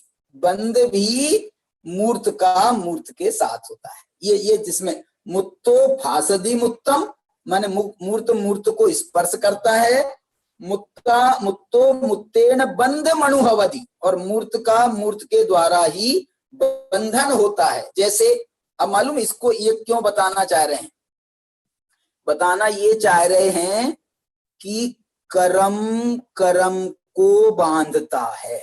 मूर्त का मूर्त के साथ होता है। ये जिसमें मुत्तो फासदी मुत्तम, माने मूर्त मूर्त को स्पर्श करता है, मुत्तो मुत्तेन बंध मनुहवती, और मूर्त का मूर्त के द्वारा ही बंधन होता है। जैसे अब मालूम इसको ये क्यों बताना चाह रहे हैं? बताना ये चाह रहे हैं कि कर्म कर्म को बांधता है।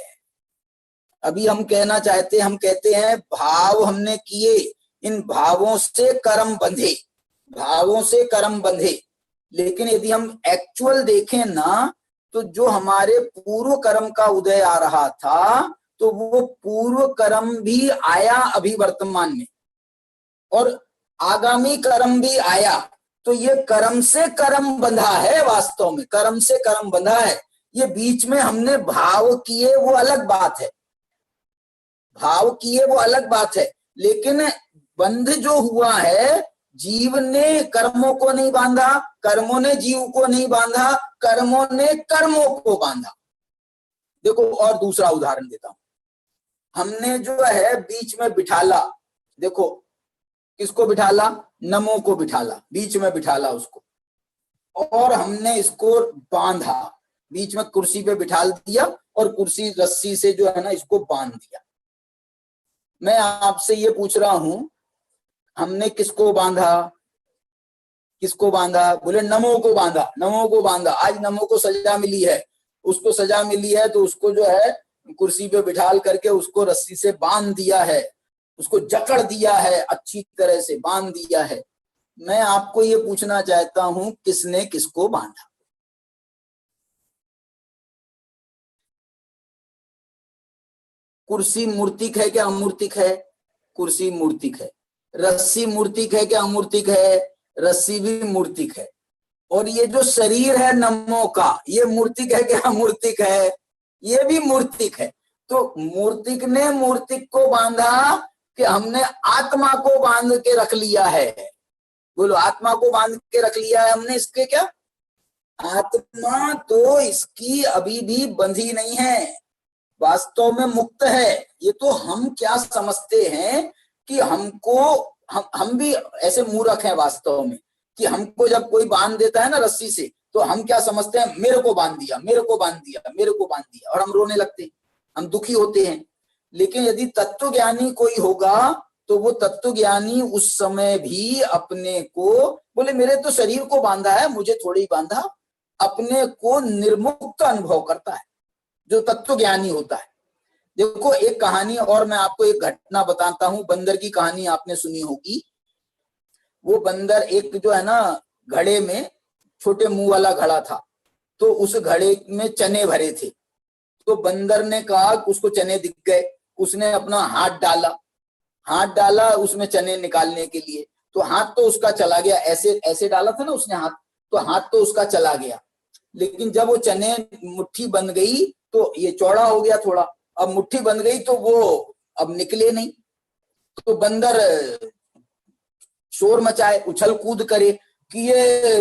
अभी हम कहना चाहते, हम कहते हैं भाव हमने किए, इन भावों से कर्म बंधे, भावों से कर्म बंधे। लेकिन यदि हम एक्चुअल देखें ना, तो जो हमारे पूर्व कर्म का उदय आ रहा था, तो वो पूर्व कर्म भी आया अभी वर्तमान में, और आगामी कर्म भी आया। तो ये कर्म से कर्म बंधा है, वास्तव में कर्म से कर्म बंधा है। ये बीच में हमने भाव किए वो अलग बात है, भाव किए वो अलग बात है। लेकिन बंध जो हुआ है, जीव ने कर्मों को नहीं बांधा, कर्मों ने जीव को नहीं बांधा, कर्मों ने कर्मों को बांधा। देखो और दूसरा उदाहरण देता हूं, हमने जो है बीच में बिठाला, देखो किसको बिठाला? नमो को बिठाला, बीच में बिठाला उसको, और हमने इसको बांधा, बीच में कुर्सी पे बिठाल दिया और कुर्सी रस्सी से जो है ना इसको बांध दिया। मैं आपसे ये पूछ रहा हूं, हमने किसको बांधा? किसको बांधा? बोले नमो को बांधा, नमो को बांधा। आज नमो को सजा मिली है, उसको सजा मिली है, तो उसको जो है कुर्सी पे बिठाल करके उसको रस्सी से बांध दिया है, उसको जकड़ दिया है, अच्छी तरह से बांध दिया है। मैं आपको ये पूछना चाहता हूं, किसने किसको बांधा? कुर्सी मूर्तिक है क्या अमूर्तिक है? कुर्सी मूर्तिक है। रस्सी मूर्तिक है क्या अमूर्तिक है? रस्सी भी मूर्तिक है। और ये जो शरीर है नमो का, ये मूर्तिक है क्या? मूर्तिक है, ये भी मूर्तिक है। तो मूर्तिक ने मूर्तिक को बांधा कि हमने आत्मा को बांध के रख लिया है। बोलो, आत्मा को बांध के रख लिया है हमने। इसके क्या? आत्मा तो इसकी अभी भी बंधी नहीं है, वास्तव में मुक्त है। ये तो हम क्या समझते हैं कि हमको, हम भी ऐसे मूर्ख हैं वास्तव में, कि हमको जब कोई बांध देता है ना रस्सी से, तो हम क्या समझते हैं, मेरे को बांध दिया, मेरे को बांध दिया, मेरे को बांध दिया, और हम रोने लगते हैं, हम दुखी होते हैं। लेकिन यदि तत्वज्ञानी कोई होगा तो वो तत्वज्ञानी उस समय भी अपने को, बोले मेरे तो शरीर को बांधा है, मुझे थोड़ी बांधा, अपने को निर्मुक्त अनुभव करता है जो तत्वज्ञानी होता है। देखो एक कहानी और मैं आपको एक घटना बताता हूं। बंदर की कहानी आपने सुनी होगी। वो बंदर एक जो है ना घड़े में, छोटे मुंह वाला घड़ा था, तो उस घड़े में चने भरे थे। तो बंदर ने कहा, उसको चने दिख गए, उसने अपना हाथ डाला उसमें चने निकालने के लिए, तो हाथ तो उसका चला गया, ऐसे ऐसे डाला था ना उसने हाथ, तो हाथ तो उसका चला गया। लेकिन जब वो चने मुट्ठी बन गई तो ये चौड़ा हो गया थोड़ा, अब मुट्ठी बन गई तो वो अब निकले नहीं। तो बंदर शोर मचाए, उछल कूद करे कि ये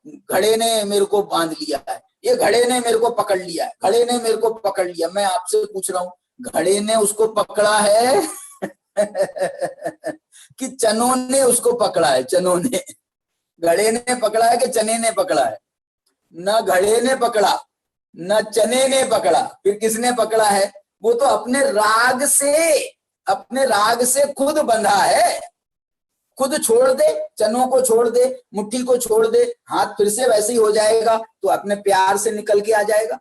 घड़े ने मेरे को बांध लिया है, ये घड़े ने मेरे को पकड़ लिया है, घड़े ने मेरे को पकड़ लिया। मैं आपसे पूछ रहा हूं, घड़े ने उसको पकड़ा है कि चनों ने उसको पकड़ा है? चनों ने, घड़े ने पकड़ा है कि चने ने पकड़ा है? न घड़े ने पकड़ा, न चने ने पकड़ा, फिर किसने पकड़ा है? वो तो अपने राग से खुद बंधा है। खुद छोड़ दे, चनों को छोड़ दे, मुट्ठी को छोड़ दे, हाथ फिर से वैसे ही हो जाएगा, तो अपने प्यार से निकल के आ जाएगा।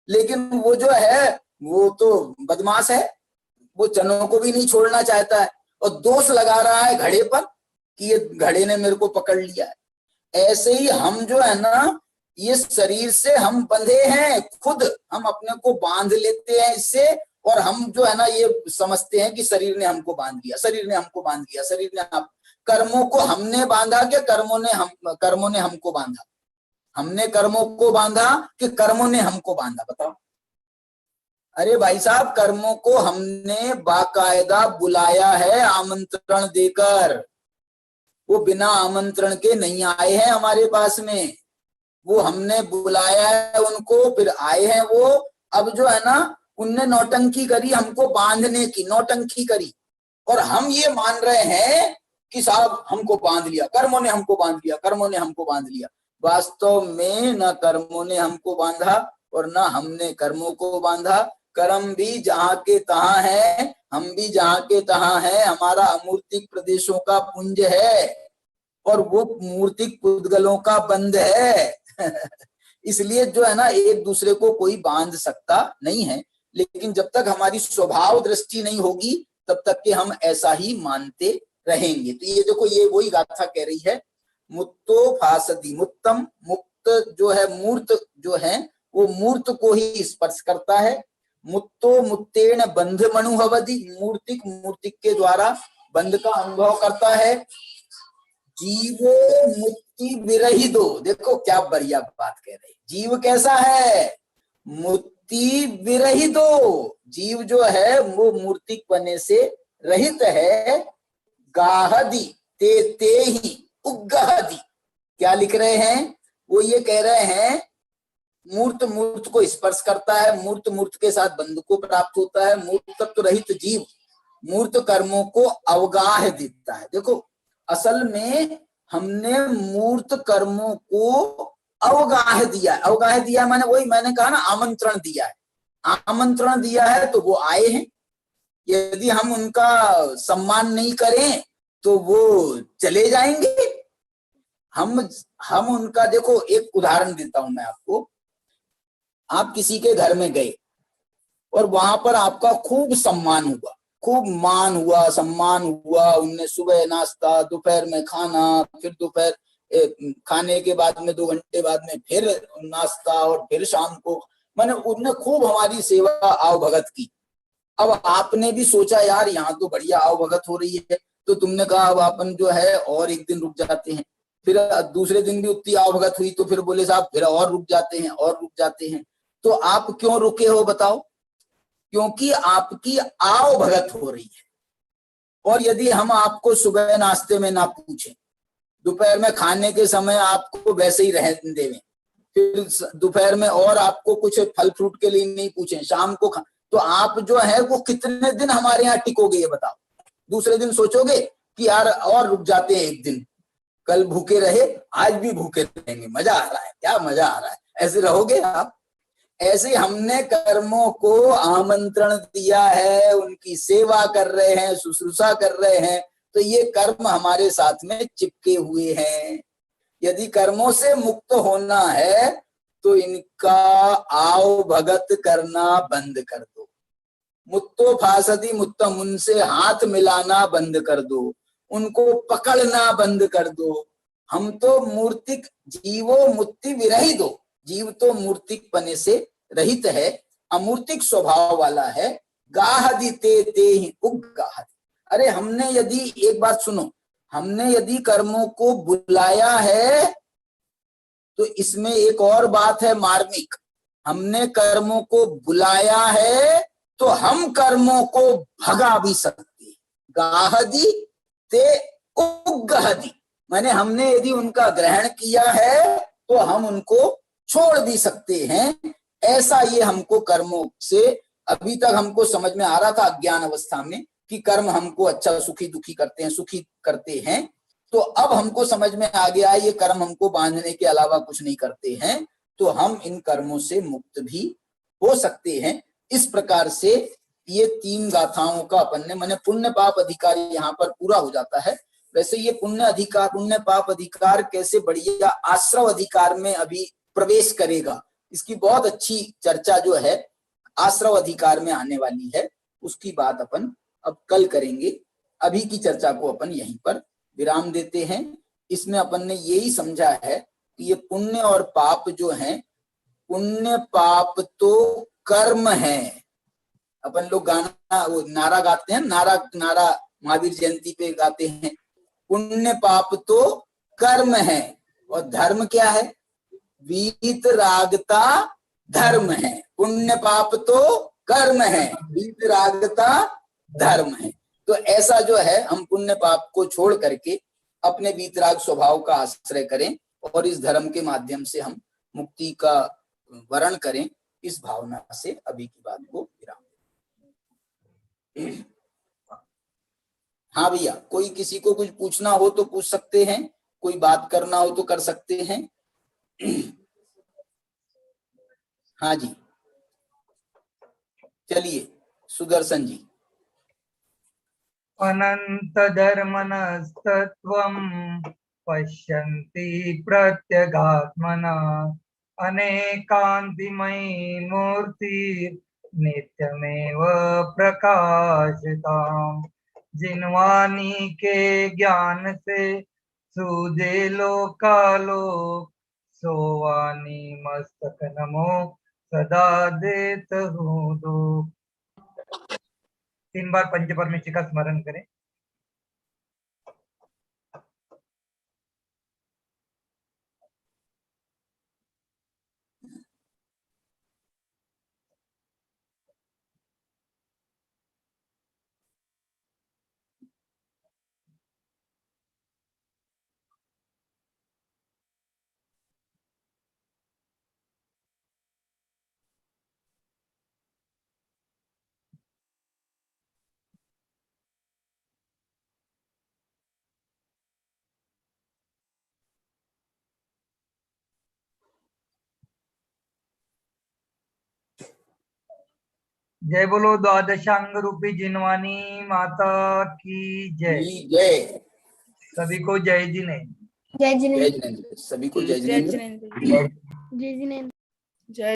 लेकिन वो जो है वो तो बदमाश है, वो चनों को भी नहीं छोड़ना चाहता है और दोष लगा रहा है घड़े पर कि ये घड़े ने मेरे को पकड़ लिया है। ऐसे ही हम जो है ना, ये शरीर से हम बंधे हैं, खुद हम अपने को बांध लेते हैं इससे, और हम जो है ना ये समझते हैं कि शरीर ने हमको बांध दिया, शरीर ने हमको बांध दिया, शरीर ने कर्मों को हमने बांधा कि कर्मों ने हमको बांधा? हमने कर्मों को बांधा कि कर्मों ने हमको बांधा? बताओ। अरे भाई साहब, कर्मों को हमने बाकायदा बुलाया है आमंत्रण देकर। वो बिना आमंत्रण के नहीं आए हैं हमारे पास में, वो हमने बुलाया है उनको, फिर आए हैं वो। अब जो है ना, उनने नौटंकी करी, हमको बांधने की नौटंकी करी, और हम ये मान रहे हैं कि साहब हमको बांध लिया, कर्मों ने हमको बांध लिया, कर्मों ने हमको बांध लिया। वास्तव में न कर्मों ने हमको बांधा और न हमने कर्मों को बांधा। कर्म भी जहाँ के तहाँ है, हम भी जहाँ के तहाँ है। हमारा अमूर्तिक प्रदेशों का पुंज है और वो मूर्तिक पुद्गलों का बंध है इसलिए जो है ना, एक दूसरे को कोई बांध सकता नहीं है। लेकिन जब तक हमारी स्वभाव दृष्टि नहीं होगी तब तक के हम ऐसा ही मानते रहेंगे। तो ये देखो, ये वही गाथा कह रही है, मुक्तो फासदी मुक्तम। मुक्त जो है, मूर्त जो है, वो मूर्त को ही स्पर्श करता है। मुक्तो मुक्तेन बंध मनुहवदि, मूर्तिक मूर्तिक के द्वारा बंध का अनुभव करता है। जीवो मुक्ति विरही दो, देखो क्या बढ़िया बात कह रही। जीव कैसा है? मुक्ति विरही दो। जीव जो है वो मूर्तिक बने से रहित है। गाहदी ते ही उगहदी, क्या लिख रहे हैं? वो ये कह रहे हैं, मूर्त मूर्त को स्पर्श करता है, मूर्त मूर्त के साथ बंध को प्राप्त होता है। मूर्त तत्व रहित जीव मूर्त कर्मों को अवगाह देता है। देखो, असल में हमने मूर्त कर्मों को अवगाह दिया है। अवगाह दिया माने वही मैंने कहा ना, आमंत्रण दिया है। आमंत्रण दिया है तो वो आए हैं। यदि हम उनका सम्मान नहीं करें तो वो चले जाएंगे। हम उनका, देखो एक उदाहरण देता हूं मैं आपको। आप किसी के घर में गए और वहां पर आपका खूब सम्मान हुआ, खूब मान हुआ, सम्मान हुआ। उनने सुबह नाश्ता, दोपहर में खाना, फिर दोपहर खाने के बाद में 2 घंटे बाद में फिर नाश्ता, और फिर शाम को, माने उनने खूब हमारी सेवा आवभगत की। अब आपने भी सोचा यार यहाँ तो बढ़िया आवभगत हो रही है, तो तुमने कहा अब अपन जो है और एक दिन रुक जाते हैं। फिर दूसरे दिन भी उतनी आवभगत हुई तो फिर बोले साहब फिर और रुक जाते हैं और रुक जाते हैं। तो आप क्यों रुके हो बताओ? क्योंकि आपकी आवभगत हो रही है। और यदि हम आपको सुबह नाश्ते में ना पूछें, दोपहर में खाने के समय आपको वैसे ही रहने देवें, फिर दोपहर में और आपको कुछ फल फ्रूट के लिए नहीं पूछें, शाम को तो आप जो है वो कितने दिन हमारे यहाँ टिकोगे ये बताओ? दूसरे दिन सोचोगे कि यार और रुक जाते हैं एक दिन, कल भूखे रहे आज भी भूखे रहेंगे, मजा आ रहा है, क्या मजा आ रहा है, ऐसे रहोगे आप? ऐसे हमने कर्मों को आमंत्रण दिया है, उनकी सेवा कर रहे हैं, शुश्रूषा कर रहे हैं, तो ये कर्म हमारे साथ में चिपके हुए हैं। यदि कर्मों से मुक्त होना है तो इनका आओ भगत करना बंद कर दो। मुत्तो फासदी मुत्तम, उनसे हाथ मिलाना बंद कर दो, उनको पकड़ना बंद कर दो। हम तो मूर्तिक जीवो मुक्ति विरही दो, जीव तो मूर्तिक पने से रहित है, अमूर्तिक स्वभाव वाला है। गाहदी ते ते ही उगाहदी। अरे हमने यदि, एक बात सुनो, हमने यदि कर्मों को बुलाया है तो इसमें एक और बात है मार्मिक, हमने कर्मों को बुलाया है तो हम कर्मों को भगा भी सकते हैं। गाहदी ते उगहदी, माने हमने यदि उनका ग्रहण किया है तो हम उनको छोड़ भी सकते हैं। ऐसा ये हमको कर्मों से, अभी तक हमको समझ में आ रहा था अज्ञान अवस्था में कि कर्म हमको अच्छा सुखी दुखी करते हैं, सुखी करते हैं, तो अब हमको समझ में आ गया ये कर्म हमको बांधने के अलावा कुछ नहीं करते हैं, तो हम इन कर्मों से मुक्त भी हो सकते हैं। इस प्रकार से ये 3 गाथाओं का अपन ने, माने पुण्य पाप अधिकार यहाँ पर पूरा हो जाता है। वैसे ये पुण्य अधिकार, पुण्य पाप अधिकार कैसे बढ़िया आश्रव अधिकार में अभी प्रवेश करेगा, इसकी बहुत अच्छी चर्चा जो है आश्रव अधिकार में आने वाली है, उसकी बात अपन अब कल करेंगे। अभी की चर्चा को अपन यहीं पर विराम देते हैं। इसमें अपन ने यही समझा है कि ये पुण्य और पाप जो हैं, पुण्य पाप तो कर्म है। अपन लोग गाना, वो नारा गाते हैं, नारा महावीर जयंती पे गाते हैं, पुण्य पाप तो कर्म है और धर्म क्या है? वीतरागता धर्म है। पुण्य पाप तो कर्म है, वीतरागता धर्म है। तो ऐसा जो है हम पुण्य पाप को छोड़ करके अपने वीतराग स्वभाव का आश्रय करें और इस धर्म के माध्यम से हम मुक्ति का वर्ण करें, इस भावना से अभी की बात को विराम दें। हाँ भैया, कोई किसी को कुछ पूछना हो तो पूछ सकते हैं, कोई बात करना हो तो कर सकते हैं। हाँ जी, चलिए सुदर्शन जी। अनंत धर्मनस्तत्वं पश्यन्ति प्रत्यगात्मना अनेकान्तिमयी मूर्ति नित्यमेव प्रकाशिताम्। जिन्वानी के ज्ञान से सूझे लोकालोक, सोवानी मस्तक नमो सदा देत हूँ दुख। 3 बार पंचपरमेश्वर का स्मरण करें। जय बोलो द्वादशांग रूपी जिनवानी माता की जय। जय। सभी को जय जिनेंद्र। जय जिनेंद्र। जय जिनेंद्र। सभी को जय जिनेंद्र। जय जिनेंद्र। जय जिनेंद्र। जय